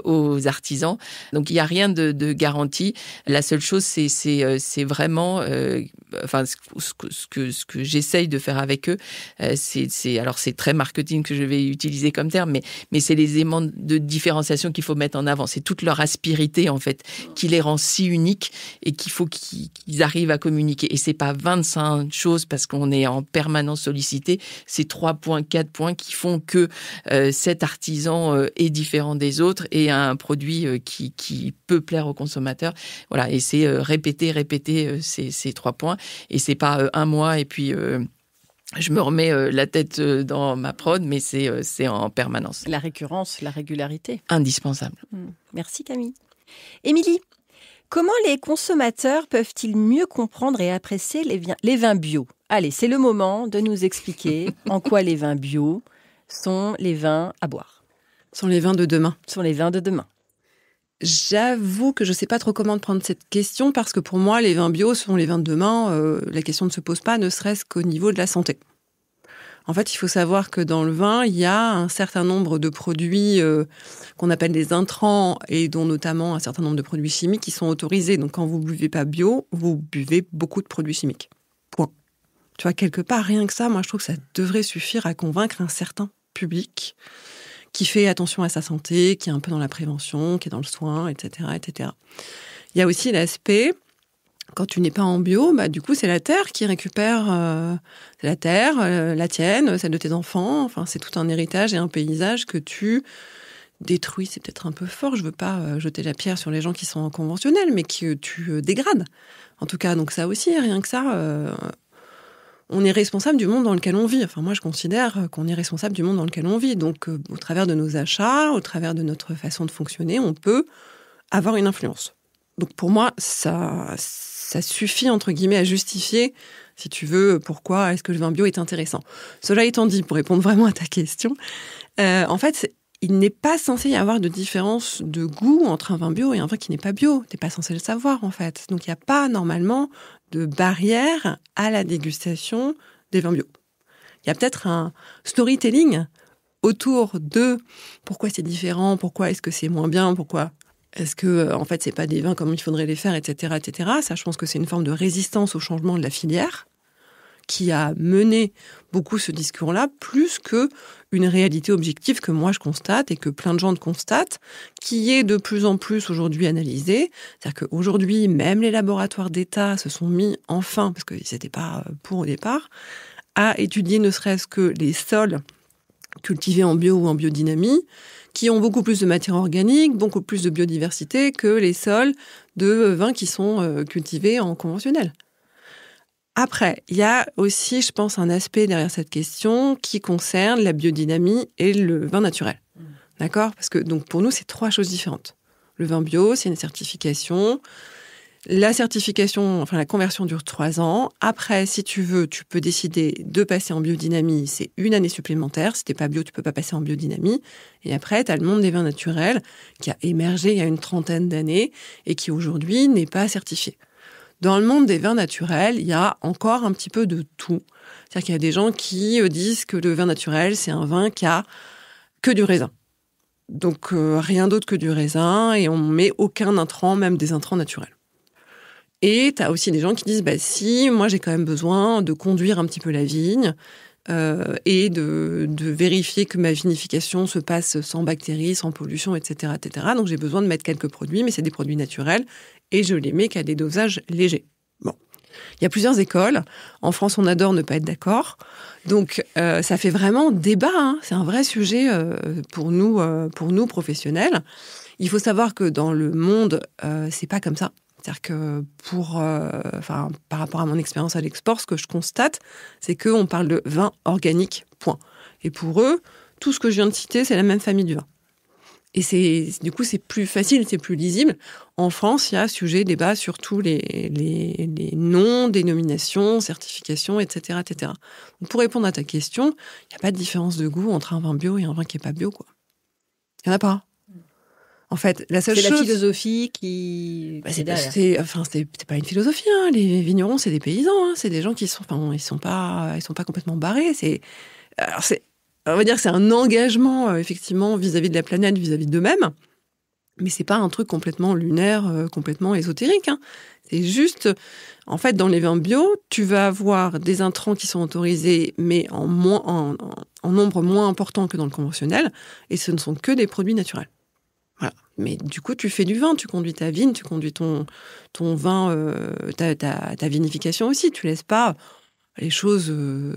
aux artisans. Donc il n'y a rien de garanti. La seule chose, c'est vraiment, ce que j'essaye de faire avec eux, alors c'est très marketing que je vais utiliser comme terme, mais c'est les éléments de différenciation qu'il faut mettre en avant. C'est toute leur aspérité en fait qui les rend si uniques et qu'il faut qu'ils arrivent à communiquer. Et c'est pas 25 choses parce qu'on est en permanence sollicité. C'est 3 points, 4 points qui font que cet artisan est différent des autres et a un produit qui peut plaire aux consommateurs. Voilà. Et c'est répéter ces 3 points. Et c'est pas un mois et puis je me remets la tête dans ma prod, mais c'est en permanence. La récurrence, la régularité. Indispensable. Merci Camille. Émilie, comment les consommateurs peuvent-ils mieux comprendre et apprécier les vins bio ? Allez, c'est le moment de nous expliquer en quoi les vins bio sont les vins à boire. Sont les vins de demain. Sont les vins de demain. J'avoue que je ne sais pas trop comment prendre cette question parce que pour moi, les vins bio sont les vins de demain. La question ne se pose pas, ne serait-ce qu'au niveau de la santé. En fait, il faut savoir que dans le vin, il y a un certain nombre de produits qu'on appelle des intrants et dont notamment un certain nombre de produits chimiques qui sont autorisés. Donc, quand vous ne buvez pas bio, vous buvez beaucoup de produits chimiques. Point. Tu vois, quelque part, rien que ça, moi, je trouve que ça devrait suffire à convaincre un certain public qui fait attention à sa santé, qui est un peu dans la prévention, qui est dans le soin, etc., etc. Il y a aussi l'aspect, quand tu n'es pas en bio, du coup, c'est la terre qui récupère, c'est la terre, la tienne, celle de tes enfants. Enfin, c'est tout un héritage et un paysage que tu détruis. C'est peut-être un peu fort, je veux pas jeter la pierre sur les gens qui sont en conventionnel, mais que tu dégrades. En tout cas, donc ça aussi, rien que ça... on est responsable du monde dans lequel on vit. Enfin, moi, je considère qu'on est responsable du monde dans lequel on vit. Donc, au travers de nos achats, au travers de notre façon de fonctionner, on peut avoir une influence. Donc, pour moi, ça suffit, entre guillemets, à justifier, si tu veux, pourquoi est-ce que le vin bio est intéressant. Cela étant dit, pour répondre vraiment à ta question, en fait, il n'est pas censé y avoir de différence de goût entre un vin bio et un vin qui n'est pas bio. Tu n'es pas censé le savoir, en fait. Donc, il n'y a pas, normalement, de barrière à la dégustation des vins bio. Il y a peut-être un storytelling autour de pourquoi c'est différent, pourquoi est-ce que c'est moins bien, pourquoi est-ce que, en fait, c'est pas des vins comme il faudrait les faire, etc., etc. Ça, je pense que c'est une forme de résistance au changement de la filière qui a mené beaucoup ce discours-là, plus que une réalité objective que moi je constate et que plein de gens constatent, qui est de plus en plus aujourd'hui analysée. C'est-à-dire qu'aujourd'hui, même les laboratoires d'État se sont mis enfin, parce qu'ils n'étaient pas pour au départ, à étudier ne serait-ce que les sols cultivés en bio ou en biodynamie, qui ont beaucoup plus de matière organique, beaucoup plus de biodiversité que les sols de vins qui sont cultivés en conventionnel. Après, il y a aussi, je pense, un aspect derrière cette question qui concerne la biodynamie et le vin naturel. D'accord ? Parce que donc pour nous, c'est 3 choses différentes. Le vin bio, c'est une certification. La certification, enfin la conversion dure 3 ans. Après, si tu veux, tu peux décider de passer en biodynamie. C'est 1 année supplémentaire. Si t'es pas bio, tu peux pas passer en biodynamie. Et après, tu as le monde des vins naturels qui a émergé il y a une 30aine d'années et qui aujourd'hui n'est pas certifié. Dans le monde des vins naturels, il y a encore un petit peu de tout. C'est-à-dire qu'il y a des gens qui disent que le vin naturel, c'est un vin qui a que du raisin. Donc, rien d'autre que du raisin et on met aucun intrant, même des intrants naturels. Et tu as aussi des gens qui disent, si, moi j'ai quand même besoin de conduire un petit peu la vigne et de vérifier que ma vinification se passe sans bactéries, sans pollution, etc., etc. Donc j'ai besoin de mettre quelques produits, mais c'est des produits naturels et je les mets qu'à des dosages légers. Bon, il y a plusieurs écoles. En France, on adore ne pas être d'accord. Donc ça fait vraiment débat. Hein. C'est un vrai sujet pour nous professionnels. Il faut savoir que dans le monde, c'est pas comme ça. C'est-à-dire que par rapport à mon expérience à l'export, ce que je constate, c'est qu'on parle de vin organique, point. Et pour eux, tout ce que je viens de citer, c'est la même famille du vin. Et du coup, c'est plus facile, c'est plus lisible. En France, il y a sujet, débat sur tous les noms, dénominations, certifications, etc., etc. Donc, pour répondre à ta question, il n'y a pas de différence de goût entre un vin bio et un vin qui n'est pas bio, quoi. Il n'y en a pas. En fait, la seule chose... C'est la philosophie qui... c'est pas une philosophie, hein. Les vignerons, c'est des paysans, hein. C'est des gens qui sont pas complètement barrés. On va dire que c'est un engagement, effectivement, vis-à-vis de la planète, vis-à-vis d'eux-mêmes. Mais c'est pas un truc complètement lunaire, complètement ésotérique, hein. C'est juste, en fait, dans les vins bio, tu vas avoir des intrants qui sont autorisés, mais en nombre moins important que dans le conventionnel, et ce ne sont que des produits naturels. Voilà. Mais du coup, tu fais du vin, tu conduis ta vigne, tu conduis ton vin, ta vinification aussi. Tu laisses pas les choses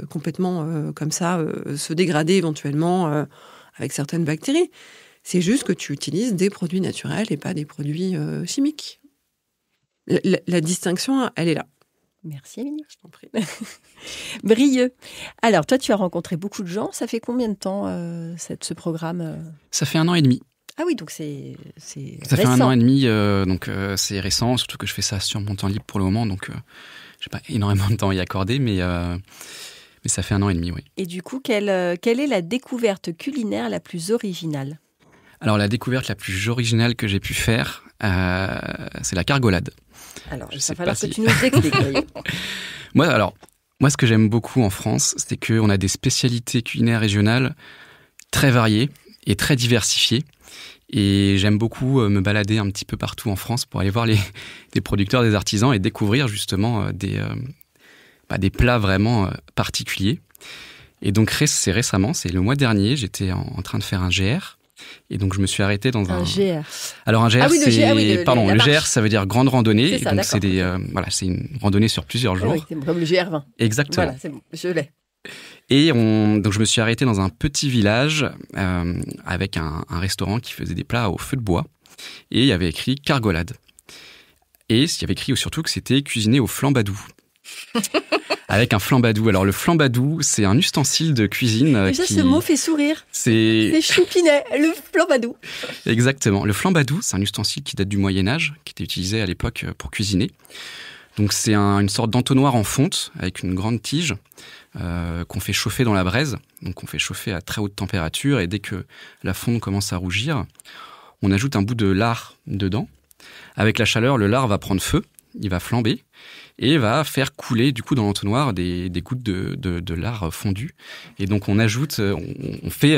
complètement comme ça se dégrader éventuellement avec certaines bactéries. C'est juste que tu utilises des produits naturels et pas des produits chimiques. La distinction, elle est là. Merci, Émilie. Je t'en prie. Brieux. Alors, toi, tu as rencontré beaucoup de gens. Ça fait combien de temps, ce programme Ça fait 1 an et demi. Ah oui, donc c'est Ça récent. fait 1 an et demi, donc c'est récent, surtout que je fais ça sur mon temps libre pour le moment, donc j'ai pas énormément de temps à y accorder, mais ça fait 1 an et demi, oui. Et du coup, quelle est la découverte culinaire la plus originale ? Alors la découverte la plus originale que j'ai pu faire, c'est la cargolade. Alors, il Je sais va falloir pas que si- tu nous expliques. Brieux. Moi, ce que j'aime beaucoup en France, c'est qu'on a des spécialités culinaires régionales très variées et très diversifiées. Et j'aime beaucoup me balader un petit peu partout en France pour aller voir des producteurs, des artisans et découvrir justement des plats vraiment particuliers. Et donc c'est récemment, c'est le mois dernier, j'étais en train de faire un GR. Et donc je me suis arrêté dans un... Un GR. Alors un GR, Ah oui, le c'est... GR, oui, Pardon, la le marche. GR, ça veut dire grande randonnée. C'est ça, et donc c'est d'accord. c'est une randonnée sur plusieurs jours. Oui, c'est comme le GR20. Exactement. Voilà, c'est bon, je l'ai. Et donc je me suis arrêté dans un petit village avec un restaurant qui faisait des plats au feu de bois. Et il y avait écrit cargolade. Et il y avait écrit surtout que c'était cuisiné au flambadou. Avec un flambadou. Alors le flambadou, c'est un ustensile de cuisine Déjà, ce mot fait sourire. C'est C'est choupinet, le flambadou. exactement. Le flambadou, c'est un ustensile qui date du Moyen-Âge, qui était utilisé à l'époque pour cuisiner. Donc c'est une sorte d'entonnoir en fonte avec une grande tige qu'on fait chauffer dans la braise. Donc on fait chauffer à très haute température et dès que la fonte commence à rougir, on ajoute un bout de lard dedans. Avec la chaleur, le lard va prendre feu, il va flamber et va faire couler du coup dans l'entonnoir des gouttes de lard fondu. Et donc on ajoute, on fait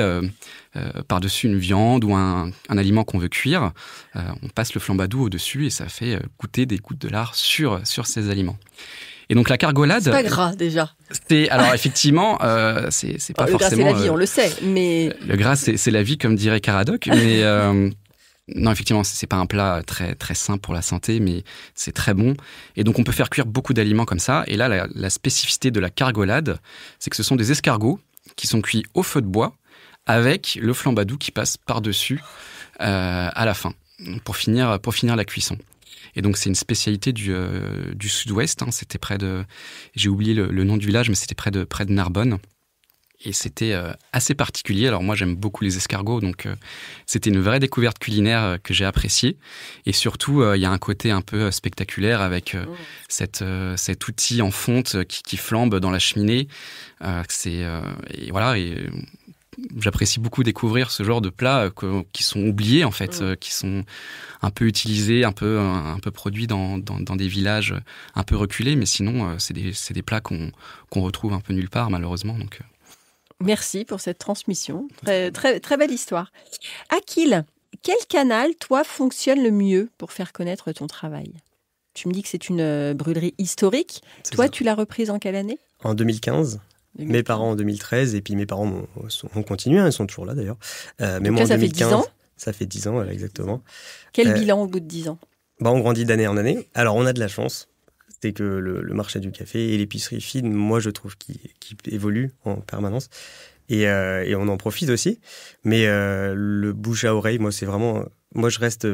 par-dessus une viande ou un aliment qu'on veut cuire, on passe le flambadou au-dessus et ça fait goûter des gouttes de lard sur ces aliments. Et donc la cargolade, C'est pas gras, déjà. alors effectivement, c'est pas Le gras, forcément c'est la vie, on le sait. Mais le gras, c'est la vie, comme dirait Caradoc. Mais non, effectivement, c'est pas un plat très très sain pour la santé, mais c'est très bon. Et donc, on peut faire cuire beaucoup d'aliments comme ça. Et là, la spécificité de la cargolade, c'est que ce sont des escargots qui sont cuits au feu de bois avec le flambadou qui passe par-dessus à la fin pour finir la cuisson. Et donc, c'est une spécialité du sud-ouest. Hein. C'était près de... J'ai oublié le nom du village, mais c'était près de Narbonne. Et c'était assez particulier. Alors moi, j'aime beaucoup les escargots, donc c'était une vraie découverte culinaire que j'ai appréciée. Et surtout, il y a un côté un peu spectaculaire avec cet outil en fonte qui flambe dans la cheminée. Et voilà. Et j'apprécie beaucoup découvrir ce genre de plats qui sont oubliés en fait, qui sont un peu utilisés, un peu produits dans des villages un peu reculés, mais sinon c'est des plats qu'on retrouve un peu nulle part malheureusement. Donc merci pour cette transmission. Très, très, très belle histoire. Akil, quel canal, toi, fonctionne le mieux pour faire connaître ton travail ? Tu me dis que c'est une brûlerie historique. C'est Toi, ça. tu l'as reprise en quelle année ? En 2015. Mes parents en 2013, et puis mes parents ont continué, hein, ils sont toujours là d'ailleurs. Mais Donc moi là, en ça fait 2015, 10 ans. ça fait 10 ans, voilà, exactement. Quel bilan au bout de 10 ans ? On grandit d'année en année. Alors on a de la chance, c'est que le marché du café et l'épicerie fine, moi je trouve qu'il évolue en permanence. Et on en profite aussi. Mais le bouche à oreille, moi c'est vraiment... Moi je reste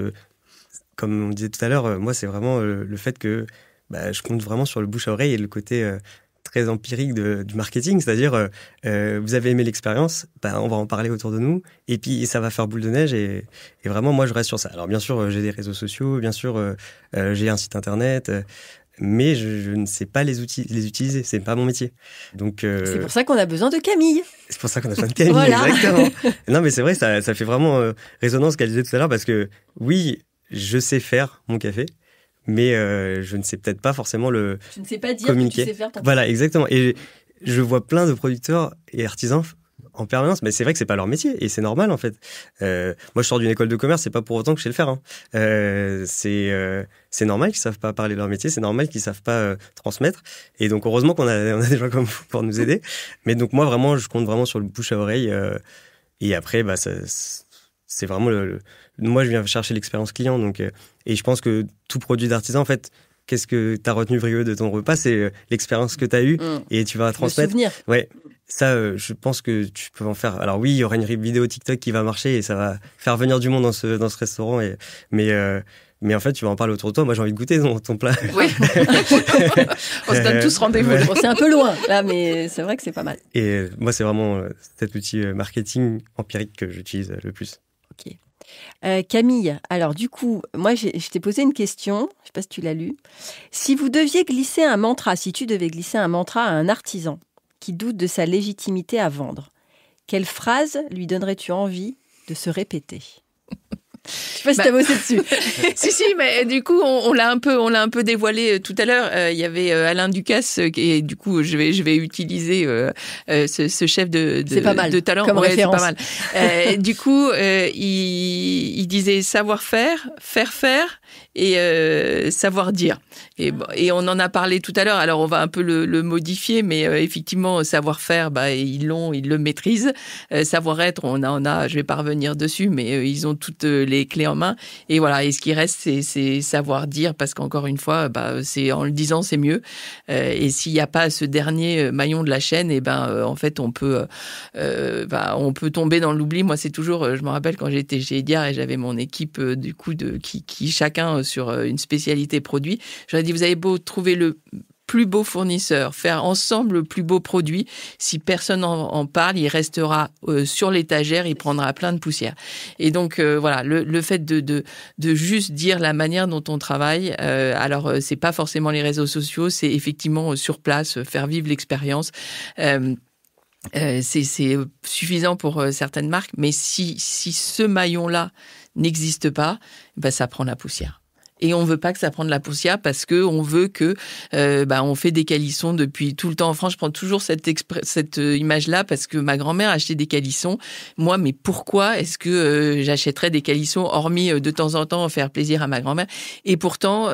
comme on disait tout à l'heure, moi, c'est vraiment le fait que je compte vraiment sur le bouche à oreille et le côté très empirique du marketing. C'est-à-dire, vous avez aimé l'expérience, on va en parler autour de nous. Et puis, ça va faire boule de neige. Et vraiment, moi, je reste sur ça. Alors, bien sûr, j'ai des réseaux sociaux. Bien sûr, j'ai un site internet. Mais je ne sais pas les utiliser. C'est pas mon métier. Donc, c'est pour ça qu'on a besoin de Camille. C'est pour ça qu'on a besoin de Camille, Voilà. Exactement. Non, mais c'est vrai, ça fait vraiment résonance ce qu'elle disait tout à l'heure, parce que oui, je sais faire mon café, mais je ne sais peut-être pas forcément le Tu ne sais pas dire communiquer. que tu sais faire ton Voilà, exactement. Et je vois plein de producteurs et artisans en permanence, mais c'est vrai que c'est pas leur métier, et c'est normal en fait. Moi, je sors d'une école de commerce, c'est pas pour autant que je sais le faire. C'est normal qu'ils savent pas parler de leur métier, c'est normal qu'ils savent pas transmettre. Et donc heureusement qu'on a des gens comme vous pour nous aider. Mais donc moi vraiment, je compte vraiment sur le bouche à oreille. Et après, c'est vraiment moi je viens chercher l'expérience client. Donc et je pense que tout produit d'artisan, en fait, qu'est-ce que tu as retenu, Brieux, de ton repas? C'est l'expérience que tu as eue et tu vas transmettre. Le souvenir. Ouais. Ça, je pense que tu peux en faire. Alors oui, il y aura une vidéo TikTok qui va marcher et ça va faire venir du monde dans ce restaurant. Mais en fait, tu vas en parler autour de toi. Moi, j'ai envie de goûter ton plat. Oui. On se donne tous rendez-vous. Ouais. Bon, c'est un peu loin, là, mais c'est vrai que c'est pas mal. Et moi, c'est vraiment cet outil marketing empirique que j'utilise le plus. Ok. Camille, alors du coup, moi, je t'ai posé une question. Je ne sais pas si tu l'as lu. Si tu devais glisser un mantra à un artisan qui doute de sa légitimité à vendre, quelle phrase lui donnerais-tu envie de se répéter? Je sais pas si t'as bossé dessus. Si, mais du coup, on l'a un peu dévoilé tout à l'heure. Il y avait Alain Ducasse, et du coup, je vais utiliser ce chef de pas mal, de talent comme référence. C'est pas mal. Du coup, il disait savoir-faire, faire et savoir dire. Et on en a parlé tout à l'heure. Alors, on va un peu le modifier, mais effectivement, savoir-faire, ils le maîtrisent. Savoir-être, je vais pas revenir dessus, mais ils ont toutes les clés en main. Et voilà. Et ce qui reste, c'est savoir dire, parce qu'encore une fois, c'est en le disant, c'est mieux. Et s'il n'y a pas ce dernier maillon de la chaîne, en fait, on peut tomber dans l'oubli. Moi, c'est toujours, je me rappelle quand j'étais chez Ediar et j'avais mon équipe qui chacun sur une spécialité produit. J'aurais dit, vous avez beau trouver le plus beau fournisseur, faire ensemble le plus beau produit, si personne en parle, il restera sur l'étagère, il prendra plein de poussière. Et donc voilà, le fait de juste dire la manière dont on travaille, alors c'est pas forcément les réseaux sociaux, c'est effectivement sur place, faire vivre l'expérience. C'est suffisant pour certaines marques, mais si ce maillon-là n'existe pas, ça prend la poussière. Et on veut pas que ça prenne la poussière parce que on veut que on fait des calissons depuis tout le temps en France. Je prends toujours cette image-là parce que ma grand-mère achetait des calissons. Moi, mais pourquoi est-ce que j'achèterais des calissons hormis de temps en temps faire plaisir à ma grand-mère? Et pourtant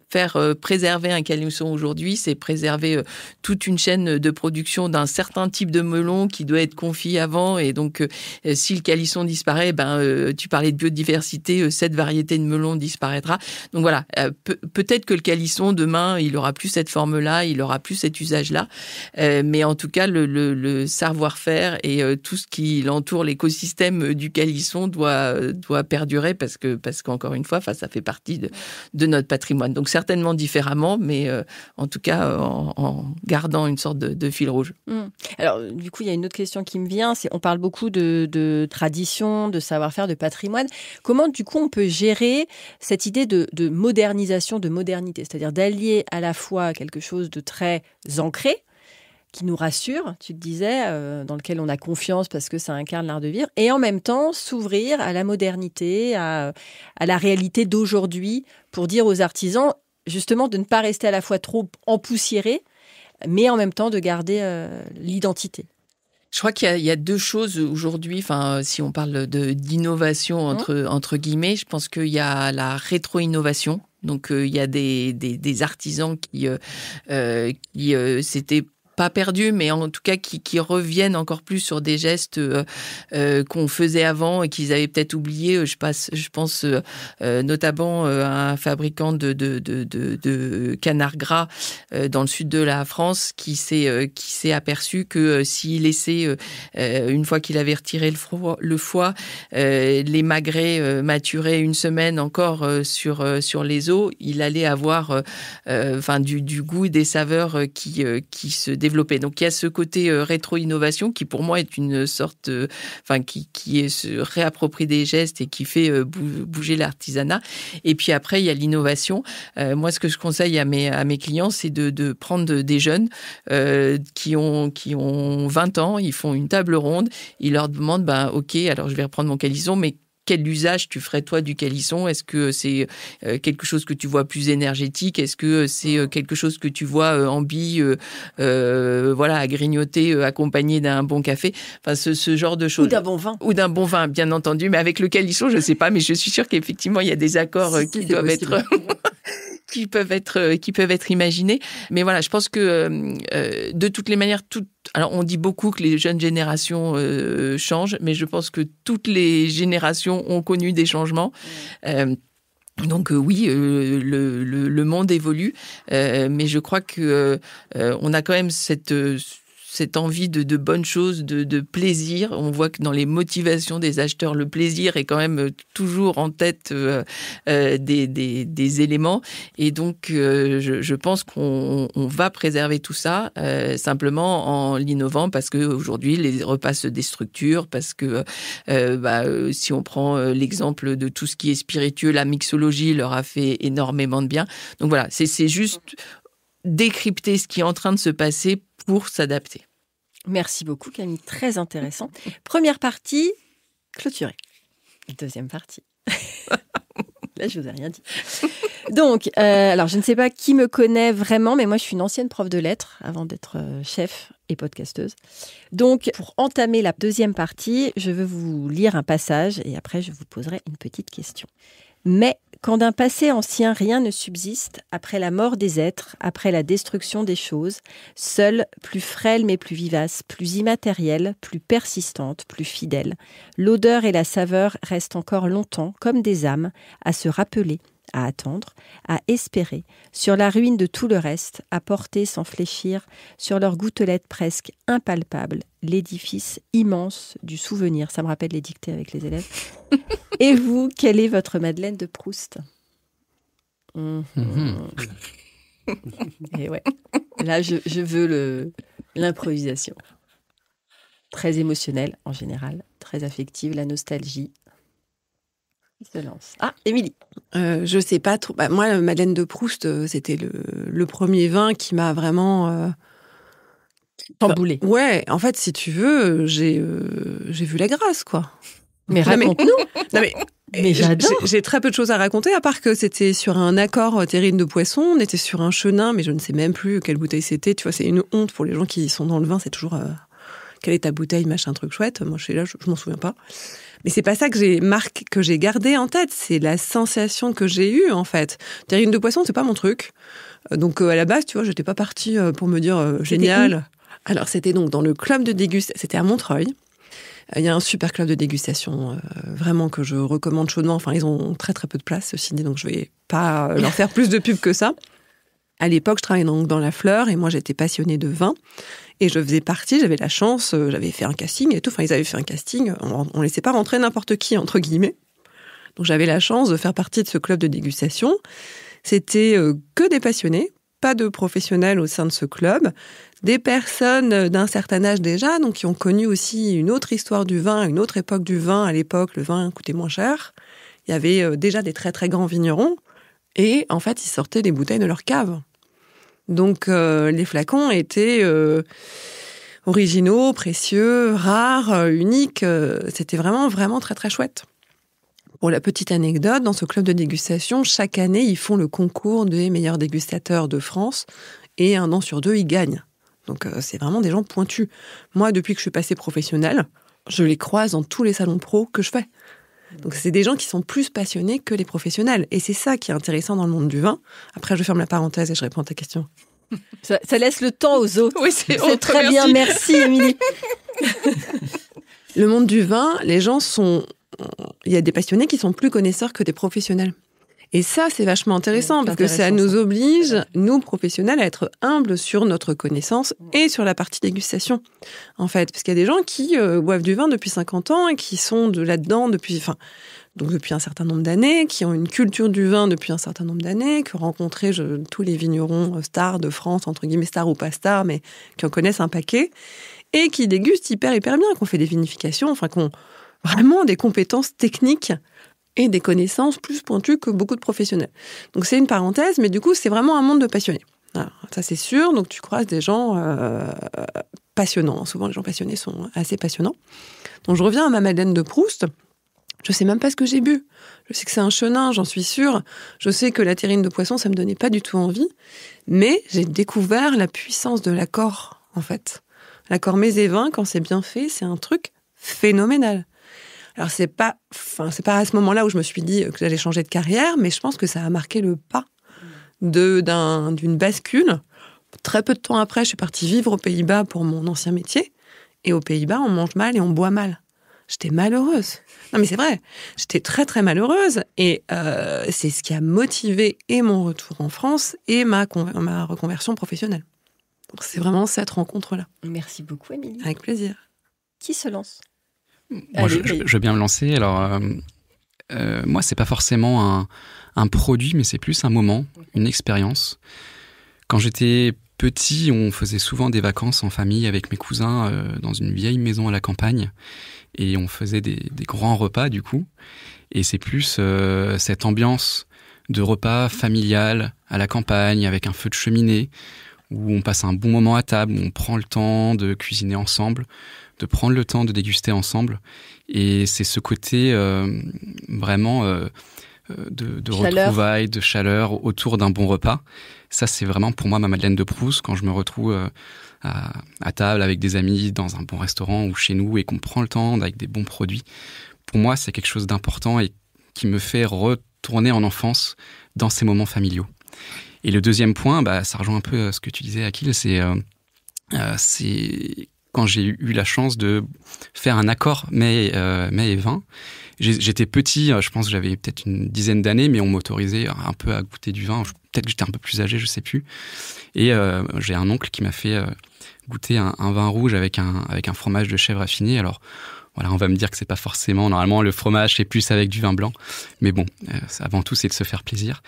faire préserver un calisson aujourd'hui, c'est préserver toute une chaîne de production d'un certain type de melon qui doit être confit avant. Et donc, si le calisson disparaît, tu parlais de biodiversité, cette variété de melon disparaîtra. Donc voilà, peut-être que le calisson, demain, il aura plus cette forme-là, il aura plus cet usage-là. Mais en tout cas, le savoir-faire et tout ce qui l'entoure, l'écosystème du calisson doit perdurer parce qu'encore une fois, ça fait partie de notre patrimoine. Donc, certainement différemment, mais en tout cas en gardant une sorte de fil rouge. Alors, du coup, il y a une autre question qui me vient. On parle beaucoup de tradition, de savoir-faire, de patrimoine. Comment, du coup, on peut gérer cette idée de modernisation, de modernité? C'est-à-dire d'allier à la fois quelque chose de très ancré, qui nous rassure, tu te disais, dans lequel on a confiance parce que ça incarne l'art de vivre, et en même temps s'ouvrir à la modernité, à la réalité d'aujourd'hui, pour dire aux artisans, justement, de ne pas rester à la fois trop empoussiérés, mais en même temps de garder l'identité. Je crois qu'il y a deux choses aujourd'hui. Enfin, si on parle d'innovation entre guillemets, je pense qu'il y a la rétro-innovation. Donc, il y a des artisans qui s'étaient pas perdus, mais en tout cas qui reviennent encore plus sur des gestes qu'on faisait avant et qu'ils avaient peut-être oubliés. Je pense notamment à un fabricant de canards gras dans le sud de la France qui s'est aperçu que s'il laissait, une fois qu'il avait retiré le foie, les magrets maturaient une semaine encore sur les os, il allait avoir du goût et des saveurs qui se développaient. Donc il y a ce côté rétro-innovation qui pour moi est une sorte, qui se réapproprie des gestes et qui fait bouger l'artisanat. Et puis après il y a l'innovation. Moi ce que je conseille à mes clients, c'est de prendre des jeunes qui ont 20 ans, ils font une table ronde, ils leur demandent ok, alors je vais reprendre mon calisson, mais quel usage tu ferais toi du calisson? Est-ce que c'est quelque chose que tu vois plus énergétique? Est-ce que c'est quelque chose que tu vois en bille, à grignoter accompagné d'un bon café? Enfin, ce genre de choses. Ou d'un bon vin. Ou d'un bon vin, bien entendu. Mais avec le calisson, je sais pas, mais je suis sûre qu'effectivement il y a des accords qui doivent être qui peuvent être imaginés. Mais voilà, je pense que de toutes les manières, alors on dit beaucoup que les jeunes générations changent, mais je pense que toutes les générations ont connu des changements. Donc oui, le monde évolue, mais je crois que on a quand même cette envie de bonnes choses, de plaisir. On voit que dans les motivations des acheteurs, le plaisir est quand même toujours en tête des éléments. Et donc, je pense qu'on va préserver tout ça simplement en l'innovant, parce qu'aujourd'hui, les repas se déstructurent, parce que si on prend l'exemple de tout ce qui est spiritueux, la mixologie leur a fait énormément de bien. Donc voilà, c'est juste décrypter ce qui est en train de se passer pour s'adapter. Merci beaucoup Camille, très intéressant. Première partie, clôturée. Deuxième partie. Là, je vous ai rien dit. Donc, alors je ne sais pas qui me connaît vraiment, mais moi je suis une ancienne prof de lettres avant d'être chef et podcasteuse. Donc, pour entamer la deuxième partie, je veux vous lire un passage et après je vous poserai une petite question. Mais quand d'un passé ancien rien ne subsiste, après la mort des êtres, après la destruction des choses, seule, plus frêle mais plus vivace, plus immatérielle, plus persistante, plus fidèle, l'odeur et la saveur restent encore longtemps, comme des âmes, à se rappeler, à attendre, à espérer, sur la ruine de tout le reste, à porter sans fléchir, sur leur gouttelette presque impalpable, l'édifice immense du souvenir. Ça me rappelle les dictées avec les élèves. Et vous, quelle est votre Madeleine de Proust? Et ouais, là je veux l'improvisation. Très émotionnelle en général, très affective, la nostalgie. Il se lance. Ah, Émilie. Je sais pas trop. Moi, la Madeleine de Proust, c'était le premier vin qui m'a vraiment chamboulé. Ouais, en fait, si tu veux, j'ai vu la grâce, quoi. Mais raconte-nous. Mais j'adore. J'ai très peu de choses à raconter, à part que c'était sur un accord terrine de poisson. On était sur un chenin, mais je ne sais même plus quelle bouteille c'était. Tu vois, c'est une honte pour les gens qui sont dans le vin. C'est toujours quelle est ta bouteille, machin, truc chouette. Moi, je suis là, je m'en souviens pas. Mais c'est pas ça que j'ai gardé en tête. C'est la sensation que j'ai eue, en fait. Terrine de poisson, c'est pas mon truc. Donc, à la base, tu vois, j'étais pas partie pour me dire génial. Alors, c'était donc dans le club de dégustation. C'était à Montreuil. Il y a un super club de dégustation, vraiment que je recommande chaudement. Enfin, ils ont très très peu de place, ceci dit, donc je vais pas leur faire plus de pub que ça. À l'époque, je travaillais donc dans la fleur et moi, j'étais passionnée de vin. Et je faisais partie, j'avais la chance, j'avais fait un casting et tout. Enfin, ils avaient fait un casting, on laissait pas rentrer n'importe qui, entre guillemets. Donc, j'avais la chance de faire partie de ce club de dégustation. C'était que des passionnés, pas de professionnels au sein de ce club. Des personnes d'un certain âge déjà, donc qui ont connu aussi une autre histoire du vin, une autre époque du vin. À l'époque, le vin coûtait moins cher. Il y avait déjà des très très grands vignerons. Et en fait, ils sortaient des bouteilles de leur cave. Donc, les flacons étaient originaux, précieux, rares, uniques. C'était vraiment, vraiment très, très chouette. Pour la petite anecdote, dans ce club de dégustation, chaque année, ils font le concours des meilleurs dégustateurs de France. Et 1 an sur 2, ils gagnent. Donc, c'est vraiment des gens pointus. Moi, depuis que je suis passée professionnelle, je les croise dans tous les salons pro que je fais. Donc, c'est des gens qui sont plus passionnés que les professionnels. Et c'est ça qui est intéressant dans le monde du vin. Après, je ferme la parenthèse et je réponds à ta question. Ça laisse le temps aux autres. Oui, c'est très bien, merci Émilie. Le monde du vin, les gens il y a des passionnés qui sont plus connaisseurs que des professionnels. Et ça, c'est vachement intéressant parce que ça nous oblige, nous, professionnels, à être humbles sur notre connaissance et sur la partie dégustation, en fait. Parce qu'il y a des gens qui boivent du vin depuis 50 ans et qui sont là-dedans depuis un certain nombre d'années, qui ont une culture du vin depuis un certain nombre d'années, qui ont rencontré tous les vignerons stars de France, entre guillemets stars ou pas stars, mais qui en connaissent un paquet, et qui dégustent hyper bien, qui ont fait des vinifications, enfin, qui ont vraiment des compétences techniques et des connaissances plus pointues que beaucoup de professionnels. Donc c'est une parenthèse, mais du coup, c'est vraiment un monde de passionnés. Alors, ça, c'est sûr. Donc tu croises des gens passionnants. Souvent, les gens passionnés sont assez passionnants. Donc je reviens à ma Madeleine de Proust. Je sais même pas ce que j'ai bu. Je sais que c'est un chenin, j'en suis sûre. Je sais que la terrine de poisson, ça me donnait pas du tout envie. Mais j'ai découvert la puissance de l'accord, en fait. L'accord mets et vin, quand c'est bien fait, c'est un truc phénoménal. Alors, c'est pas à ce moment-là où je me suis dit que j'allais changer de carrière, mais je pense que ça a marqué le pas d'une bascule. Très peu de temps après, je suis partie vivre aux Pays-Bas pour mon ancien métier. Et aux Pays-Bas, on mange mal et on boit mal. J'étais malheureuse. Non, mais c'est vrai. J'étais très, très malheureuse. Et c'est ce qui a motivé et mon retour en France et ma reconversion professionnelle. Donc, c'est vraiment cette rencontre-là. Merci beaucoup, Émilie. Avec plaisir. Qui se lance ? Moi, je veux bien me lancer. Alors, moi, c'est pas forcément un produit, mais c'est plus un moment, une expérience. Quand j'étais petit, on faisait souvent des vacances en famille avec mes cousins dans une vieille maison à la campagne. Et on faisait des grands repas, du coup. Et c'est plus cette ambiance de repas familial à la campagne, avec un feu de cheminée, où on passe un bon moment à table, où on prend le temps de cuisiner ensemble, de prendre le temps de déguster ensemble. Et c'est ce côté vraiment de retrouvailles, de chaleur autour d'un bon repas. Ça, c'est vraiment pour moi ma Madeleine de Proust, quand je me retrouve à table avec des amis dans un bon restaurant ou chez nous et qu'on prend le temps avec des bons produits. Pour moi, c'est quelque chose d'important et qui me fait retourner en enfance dans ces moments familiaux. Et le deuxième point, ça rejoint un peu ce que tu disais, Akhil, c'est quand j'ai eu la chance de faire un accord mets et vin. J'étais petit, je pense que j'avais peut-être une dizaine d'années, mais on m'autorisait un peu à goûter du vin. Peut-être que j'étais un peu plus âgé, je sais plus. Et j'ai un oncle qui m'a fait goûter un vin rouge avec un fromage de chèvre affiné. Alors voilà, on va me dire que c'est pas forcément, normalement le fromage c'est plus avec du vin blanc, mais bon, avant tout c'est de se faire plaisir.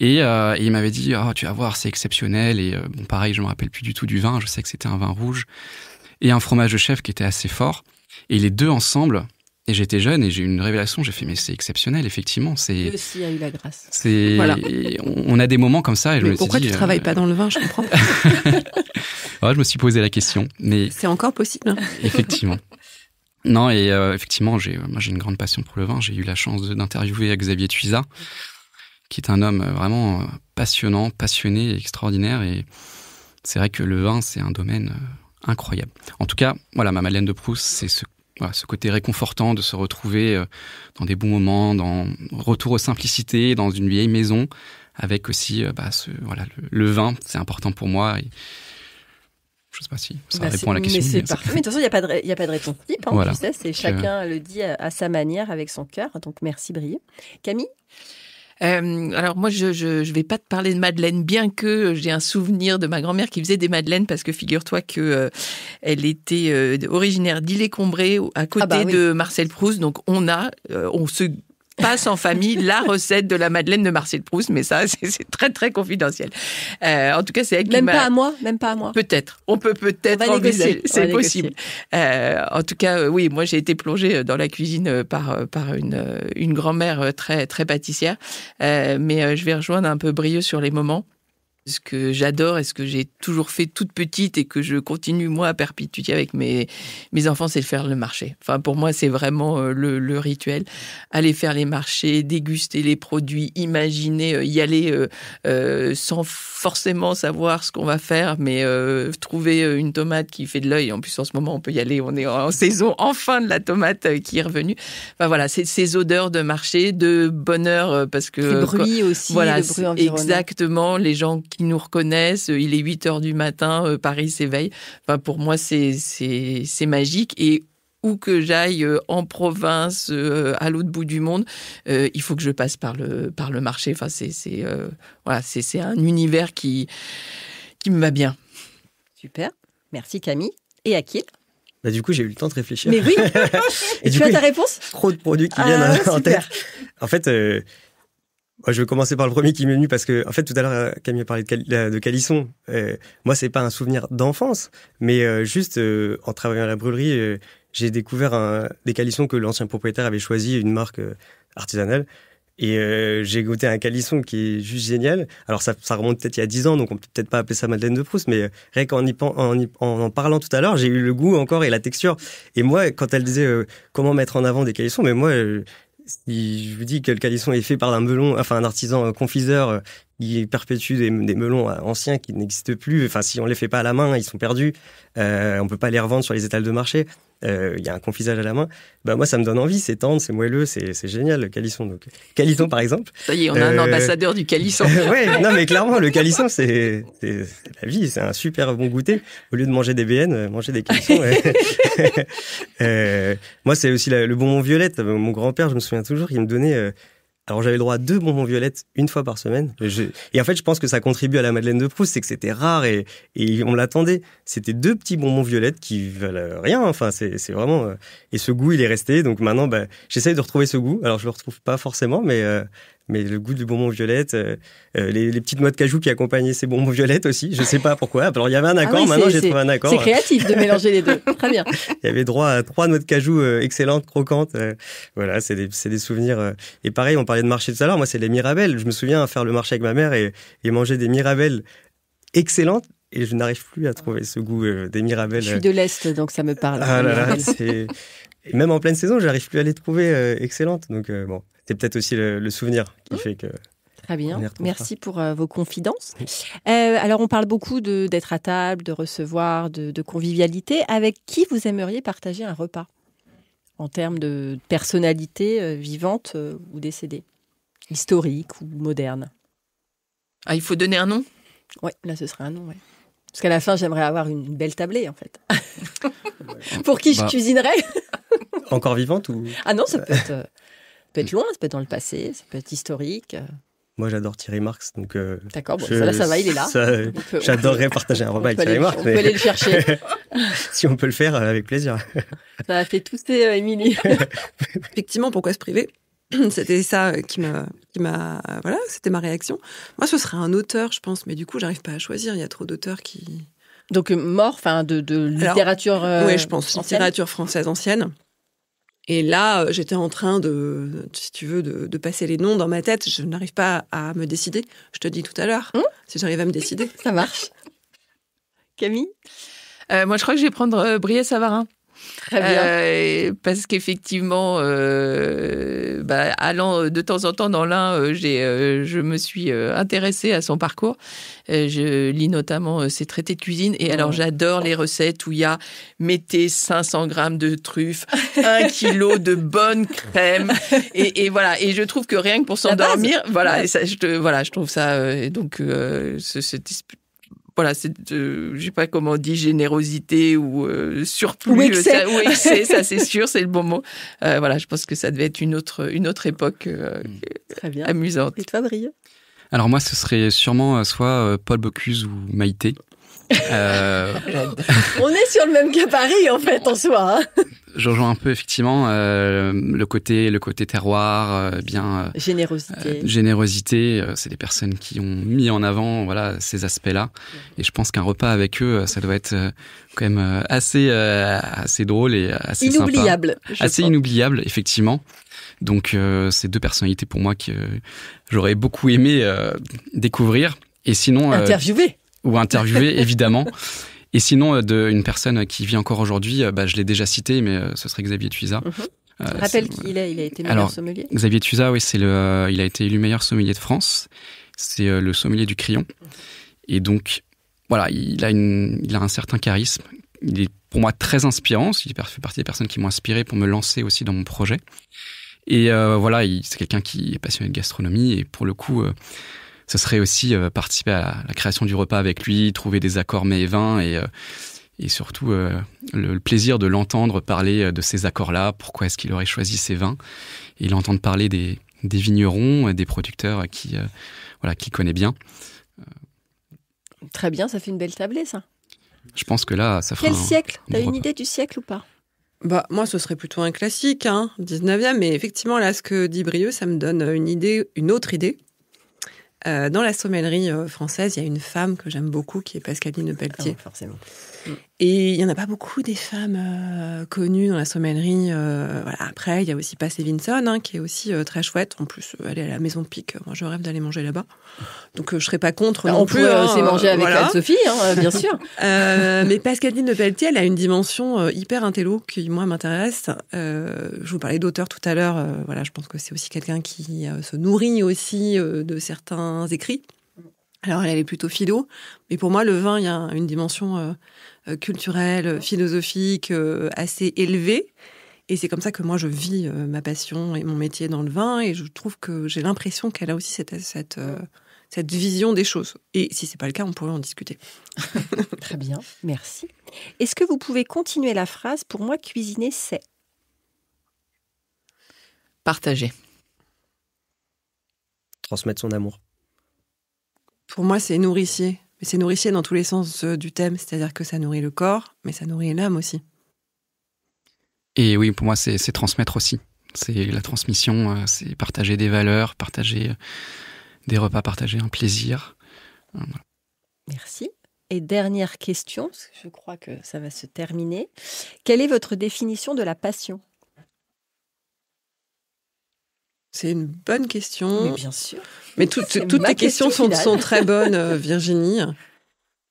Et il m'avait dit, tu vas voir, c'est exceptionnel. Et bon, pareil, je me rappelle plus du tout du vin. Je sais que c'était un vin rouge et un fromage de chèvre qui était assez fort. Et les deux ensemble. Et j'étais jeune et j'ai eu une révélation. J'ai fait, mais c'est exceptionnel, effectivement. Lui aussi a eu la grâce. Voilà. On a des moments comme ça. Et mais pourquoi tu travailles pas dans le vin, je comprends. Ouais, je me suis posé la question. Mais c'est encore possible. Hein. Effectivement. Non, et effectivement, moi j'ai une grande passion pour le vin. J'ai eu la chance d'interviewer Xavier Tuisa, qui est un homme vraiment passionnant, passionné, extraordinaire. Et c'est vrai que le vin, c'est un domaine incroyable. En tout cas, voilà, ma Madeleine de Proust, c'est ce côté réconfortant de se retrouver dans des bons moments, dans retour aux simplicités, dans une vieille maison, avec aussi le vin, c'est important pour moi. Et je ne sais pas si ça répond à la question. Mais c'est parfait. Mais de toute façon, il n'y a pas de réponse type. Hein, voilà. Tu sais, c'est chacun le dit à sa manière, avec son cœur. Donc merci, Brieux. Camille ? Alors moi, je vais pas te parler de madeleine, bien que j'ai un souvenir de ma grand-mère qui faisait des madeleines, parce que figure-toi que elle était originaire d'Ille-et-Combré, à côté de Marcel Proust. Donc on se passe en famille la recette de la madeleine de Marcel Proust, mais ça c'est très très confidentiel. En tout cas, c'est elle qui m'a... Même pas à moi. Peut-être. On peut envisager. C'est possible. En tout cas, oui, moi j'ai été plongée dans la cuisine par une grand-mère très très pâtissière, mais je vais rejoindre un peu Brieux sur les moments. Ce que j'adore et ce que j'ai toujours fait toute petite et que je continue moi à perpétuer avec mes enfants, c'est de faire le marché. Enfin, pour moi, c'est vraiment le rituel. Aller faire les marchés, déguster les produits, imaginer, y aller sans forcément savoir ce qu'on va faire, mais trouver une tomate qui fait de l'œil. En plus, en ce moment, on peut y aller. On est en saison enfin de la tomate qui est revenue. Enfin voilà, c'est ces odeurs de marché, de bonheur, parce que les bruits aussi, voilà, le bruit environnant. Exactement, les gens qui nous reconnaissent. Il est 8h du matin, Paris s'éveille. Enfin, pour moi, c'est magique. Et où que j'aille en province, à l'autre bout du monde, il faut que je passe par le marché. Enfin, c'est un univers qui me va bien. Super. Merci Camille. Et Akhil? Bah, du coup, j'ai eu le temps de réfléchir. Mais oui. Et tu as ta réponse? Trop de produits qui viennent en tête. En fait, moi, je vais commencer par le premier qui m'est venu parce que, en fait, tout à l'heure, Camille a parlé de calisson. Moi, c'est pas un souvenir d'enfance, mais juste en travaillant à la brûlerie, j'ai découvert des calissons que l'ancien propriétaire avait choisi, une marque artisanale. Et j'ai goûté un calisson qui est juste génial. Alors ça remonte peut-être il y a 10 ans, donc on peut peut-être pas appeler ça Madeleine de Proust, mais rien qu'en parlant tout à l'heure, j'ai eu le goût encore et la texture. Et moi, quand elle disait comment mettre en avant des calissons, mais moi, si je vous dis que le calisson est fait par un artisan confiseur qui perpétue des melons anciens qui n'existent plus. Enfin, si on les fait pas à la main, ils sont perdus. On peut pas les revendre sur les étals de marché. Il y a un confisage à la main. Bah moi, ça me donne envie. C'est tendre, c'est moelleux, c'est génial le calisson. Donc, calisson par exemple. Ça y est, on a un ambassadeur du calisson. Ouais, non mais clairement, le calisson, c'est la vie. C'est un super bon goûter. Au lieu de manger des BN, manger des calissons. Moi, c'est aussi le bonbon violette. Mon grand-père, je me souviens toujours, il me donnait. Alors j'avais le droit à 2 bonbons violettes une fois par semaine. Et en fait, je pense que ça contribue à la Madeleine de Proust, c'est que c'était rare et on l'attendait. C'était 2 petits bonbons violettes qui valent rien. Enfin, c'est vraiment. Et ce goût, il est resté. Donc maintenant, j'essaye de retrouver ce goût. Alors je le retrouve pas forcément, mais le goût du bonbon violette, les petites noix de cajou qui accompagnaient ces bonbons violettes aussi. Je sais pas pourquoi. Alors il y avait un accord. Maintenant j'ai trouvé un accord. C'est créatif de mélanger les deux. Très bien. Il y avait droit à 3 noix de cajou excellentes, croquantes. Voilà, c'est des souvenirs. Et pareil, on parlait de marché tout à l'heure. Moi, c'est les Mirabelles. Je me souviens faire le marché avec ma mère et manger des Mirabelles excellentes. Et je n'arrive plus à trouver ce goût des Mirabelles. Je suis de l'Est, donc ça me parle. Ah là là, et même en pleine saison, j'arrive plus à les trouver excellentes. Donc bon, c'est peut-être aussi le souvenir qui fait que. Très bien, merci pour vos confidences. Alors, on parle beaucoup d'être à table, de recevoir, de convivialité. Avec qui vous aimeriez partager un repas en termes de personnalité vivante ou décédée, historique ou moderne? Ah, il faut donner un nom? Oui, là, ce serait un nom, ouais. Parce qu'à la fin, j'aimerais avoir une belle tablée, en fait. Pour qui je cuisinerais? Encore vivante ou? Ah non, ça peut être loin, ça peut être dans le passé, ça peut être historique. Moi, j'adore Thierry Marx, donc. D'accord, bon, ça va, il est là. J'adorerais partager un repas avec Thierry Marx. On peut aller le chercher. Si on peut le faire, avec plaisir. Ça a fait tousser Émilie. Effectivement, pourquoi se priver? C'était ça qui m'a, voilà, c'était ma réaction. Moi, ce serait un auteur, je pense, mais du coup, j'arrive pas à choisir. Il y a trop d'auteurs qui. Donc mort, enfin de littérature. Oui, je pense littérature française ancienne. Et là, j'étais en train si tu veux, de passer les noms dans ma tête. Je n'arrive pas à me décider. Je te dis tout à l'heure, si j'arrive à me décider. Ça marche. Camille? Moi, je crois que je vais prendre Brillat-Savarin. Très bien. Parce qu'effectivement, allant de temps en temps dans l'Ain, je me suis intéressée à son parcours. Je lis notamment ses traités de cuisine. Et alors, j'adore les recettes où il y a mettez 500 grammes de truffes, 1 kilo de bonne crème. Et voilà. Et je trouve que rien que pour s'endormir, voilà. Et ça, je trouve ça. Donc, voilà, je sais pas comment on dit, générosité ou surplus. Ou excès. Ou excès, ça c'est sûr, c'est le bon mot. Voilà, je pense que ça devait être une autre époque très bien. Amusante. Et toi, Brieux? Alors moi, ce serait sûrement soit Paul Bocuse ou Maïté. On est sur le même cas Paris, en fait, en soi. Hein. Je rejoins un peu, effectivement, le côté terroir, bien... Générosité. C'est des personnes qui ont mis en avant ces aspects-là. Et je pense qu'un repas avec eux, ça doit être quand même assez drôle et assez inoubliable, sympa. Assez inoubliable, effectivement. Donc, c'est 2 personnalités pour moi que j'aurais beaucoup aimé découvrir. Et sinon... interviewer, évidemment. Et sinon, une personne qui vit encore aujourd'hui, je l'ai déjà cité, mais ce serait Xavier Tuisa. Rappelle qui il a été meilleur sommelier. Xavier Tuisa, oui, il a été élu meilleur sommelier de France. C'est le sommelier du Crillon. Et donc, voilà, il a un certain charisme. Il est pour moi très inspirant. Il fait partie des personnes qui m'ont inspiré pour me lancer aussi dans mon projet. Et c'est quelqu'un qui est passionné de gastronomie. Et pour le coup, ce serait aussi participer à la création du repas avec lui, trouver des accords mets et vins et surtout le plaisir de l'entendre parler de ces accords-là, pourquoi est-ce qu'il aurait choisi ces vins, et l'entendre parler des vignerons, des producteurs qu'il connaît bien. Très bien, ça fait une belle tablée, ça. Je pense que là, ça fera Quel siècle ? T'as bon une repas. idée du siècle ou pas ? Moi, ce serait plutôt un classique, 19e, mais effectivement, là, ce que dit Brieux, ça me donne une autre idée. Dans la sommellerie française, il y a une femme que j'aime beaucoup, qui est Pascaline Lepelletier. Forcément. Et il n'y en a pas beaucoup des femmes connues dans la sommellerie. Après, il y a aussi Pacey Vinson, qui est aussi très chouette. En plus, elle est à la Maison Pic. Moi, je rêve d'aller manger là-bas. Donc, je ne serais pas contre non plus. On peut aussi manger avec voilà. Anne-Sophie, bien sûr. Mais Pascaline Lepelletier, elle a une dimension hyper intello qui, moi, m'intéresse. Je vous parlais d'auteur tout à l'heure. Je pense que c'est aussi quelqu'un qui se nourrit aussi de certains écrits. Alors, elle est plutôt philo, mais pour moi, le vin, il y a une dimension culturelle, philosophique assez élevée. Et c'est comme ça que moi, je vis ma passion et mon métier dans le vin. Et je trouve que j'ai l'impression qu'elle a aussi cette vision des choses. Et si ce n'est pas le cas, on pourrait en discuter. Très bien, merci. Est-ce que vous pouvez continuer la phrase ? Pour moi, cuisiner, c'est... Partager. Transmettre son amour. Pour moi, c'est nourricier. Mais c'est nourricier dans tous les sens du thème. C'est-à-dire que ça nourrit le corps, mais ça nourrit l'âme aussi. Et oui, pour moi, c'est transmettre aussi. C'est la transmission, c'est partager des valeurs, partager des repas, partager un plaisir. Voilà. Merci. Et dernière question, parce que je crois que ça va se terminer. Quelle est votre définition de la passion ? C'est une bonne question. Mais bien sûr. Mais toutes tes questions sont très bonnes, Virginie.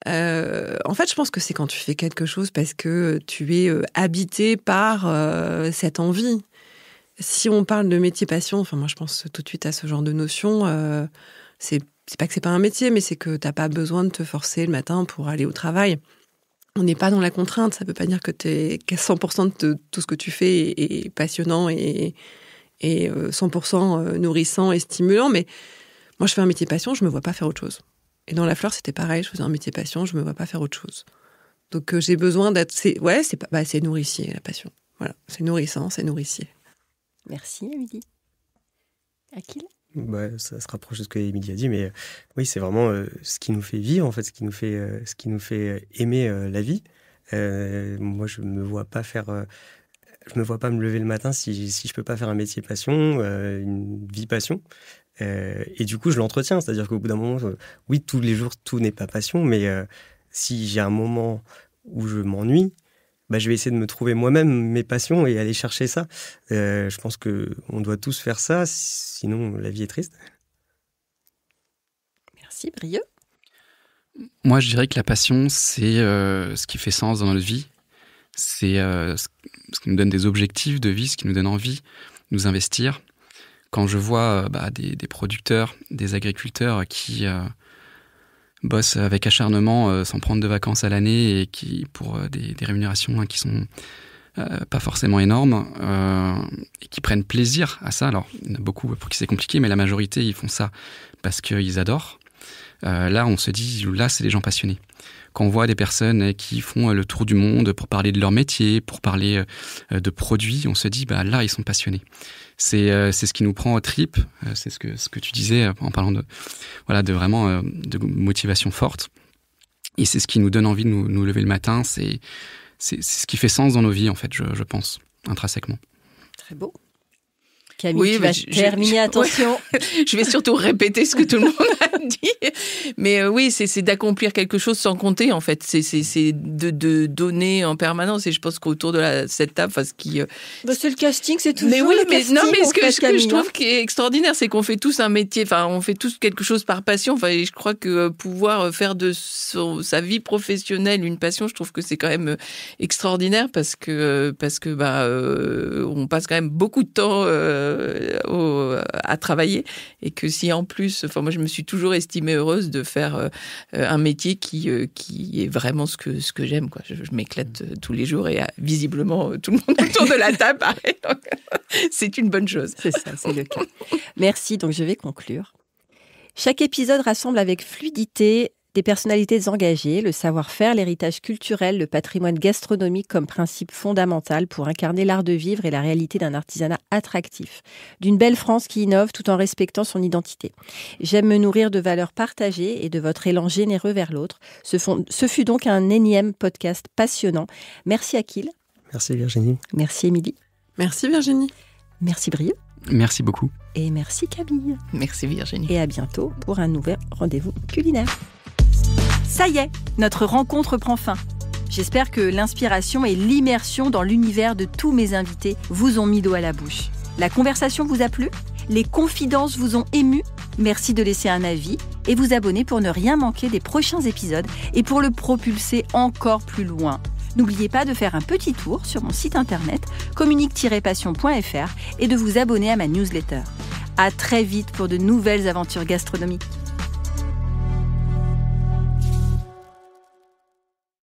En fait, je pense que c'est quand tu fais quelque chose parce que tu es habité par cette envie. Si on parle de métier passion, moi je pense tout de suite à ce genre de notion. C'est pas que c'est pas un métier, mais c'est que t'as pas besoin de te forcer le matin pour aller au travail. On n'est pas dans la contrainte. Ça veut pas dire que 100% de tout ce que tu fais est passionnant et 100% nourrissant et stimulant. Mais moi, je fais un métier passion, je me vois pas faire autre chose. Et dans la fleur, c'était pareil. Je faisais un métier passion, je me vois pas faire autre chose. Donc, j'ai besoin d'être... C'est nourricier, la passion. Voilà, c'est nourrissant, c'est nourricier. Merci, Émilie. Akil ? Ça se rapproche de ce que Émilie a dit, mais oui, c'est vraiment ce qui nous fait vivre, en fait, ce qui nous fait aimer la vie. Moi, je me vois pas me lever le matin si je peux pas faire un métier passion, une vie passion. Et du coup, je l'entretiens. C'est-à-dire qu'au bout d'un moment, oui, tous les jours, tout n'est pas passion, mais si j'ai un moment où je m'ennuie, je vais essayer de me trouver moi-même mes passions et aller chercher ça. Je pense qu'on doit tous faire ça, sinon la vie est triste. Merci, Brieux. Moi, je dirais que la passion, c'est ce qui fait sens dans notre vie. C'est ce qui nous donne des objectifs de vie, ce qui nous donne envie de nous investir. Quand je vois des producteurs, des agriculteurs qui bossent avec acharnement sans prendre de vacances à l'année et qui pour des rémunérations qui sont pas forcément énormes et qui prennent plaisir à ça. Alors, il y en a beaucoup pour qui c'est compliqué, mais la majorité, ils font ça parce qu'ils adorent. Là, on se dit, là, c'est des gens passionnés. Quand on voit des personnes qui font le tour du monde pour parler de leur métier, pour parler de produits, on se dit, là, ils sont passionnés. C'est ce qui nous prend aux tripes. C'est ce que tu disais en parlant de vraiment de motivation forte. Et c'est ce qui nous donne envie de nous lever le matin. C'est ce qui fait sens dans nos vies, en fait, je pense, intrinsèquement. Très beau. Camille, tu vas terminer, attention. Ouais, je vais surtout répéter ce que tout le monde a dit. Mais oui, c'est d'accomplir quelque chose sans compter, en fait. C'est de donner en permanence. Et je pense qu'autour de cette table, ce qui... c'est le casting, c'est toujours mais oui, le casting. Mais ce que je trouve qui est extraordinaire, c'est qu'on fait tous un métier, on fait tous quelque chose par passion. Et je crois que pouvoir faire de sa vie professionnelle une passion, je trouve que c'est quand même extraordinaire parce que on passe quand même beaucoup de temps à travailler et que si en plus, moi je me suis toujours estimée heureuse de faire un métier qui est vraiment ce que j'aime, quoi. Je m'éclate tous les jours et visiblement tout le monde autour de la table pareil, donc c'est une bonne chose. C'est ça, c'est le cas. Merci, donc je vais conclure. Chaque épisode rassemble avec fluidité des personnalités engagées, le savoir-faire, l'héritage culturel, le patrimoine gastronomique comme principe fondamental pour incarner l'art de vivre et la réalité d'un artisanat attractif, d'une belle France qui innove tout en respectant son identité. J'aime me nourrir de valeurs partagées et de votre élan généreux vers l'autre. Ce fut donc un énième podcast passionnant. Merci Akhil. Merci Virginie. Merci Émilie. Merci Virginie. Merci Brieux. Merci beaucoup. Et merci Camille. Merci Virginie. Et à bientôt pour un nouvel rendez-vous culinaire. Ça y est, notre rencontre prend fin. J'espère que l'inspiration et l'immersion dans l'univers de tous mes invités vous ont mis l'eau à la bouche. La conversation vous a plu ? Les confidences vous ont ému ? Merci de laisser un avis et vous abonner pour ne rien manquer des prochains épisodes et pour le propulser encore plus loin. N'oubliez pas de faire un petit tour sur mon site internet communique-passion.fr et de vous abonner à ma newsletter. À très vite pour de nouvelles aventures gastronomiques.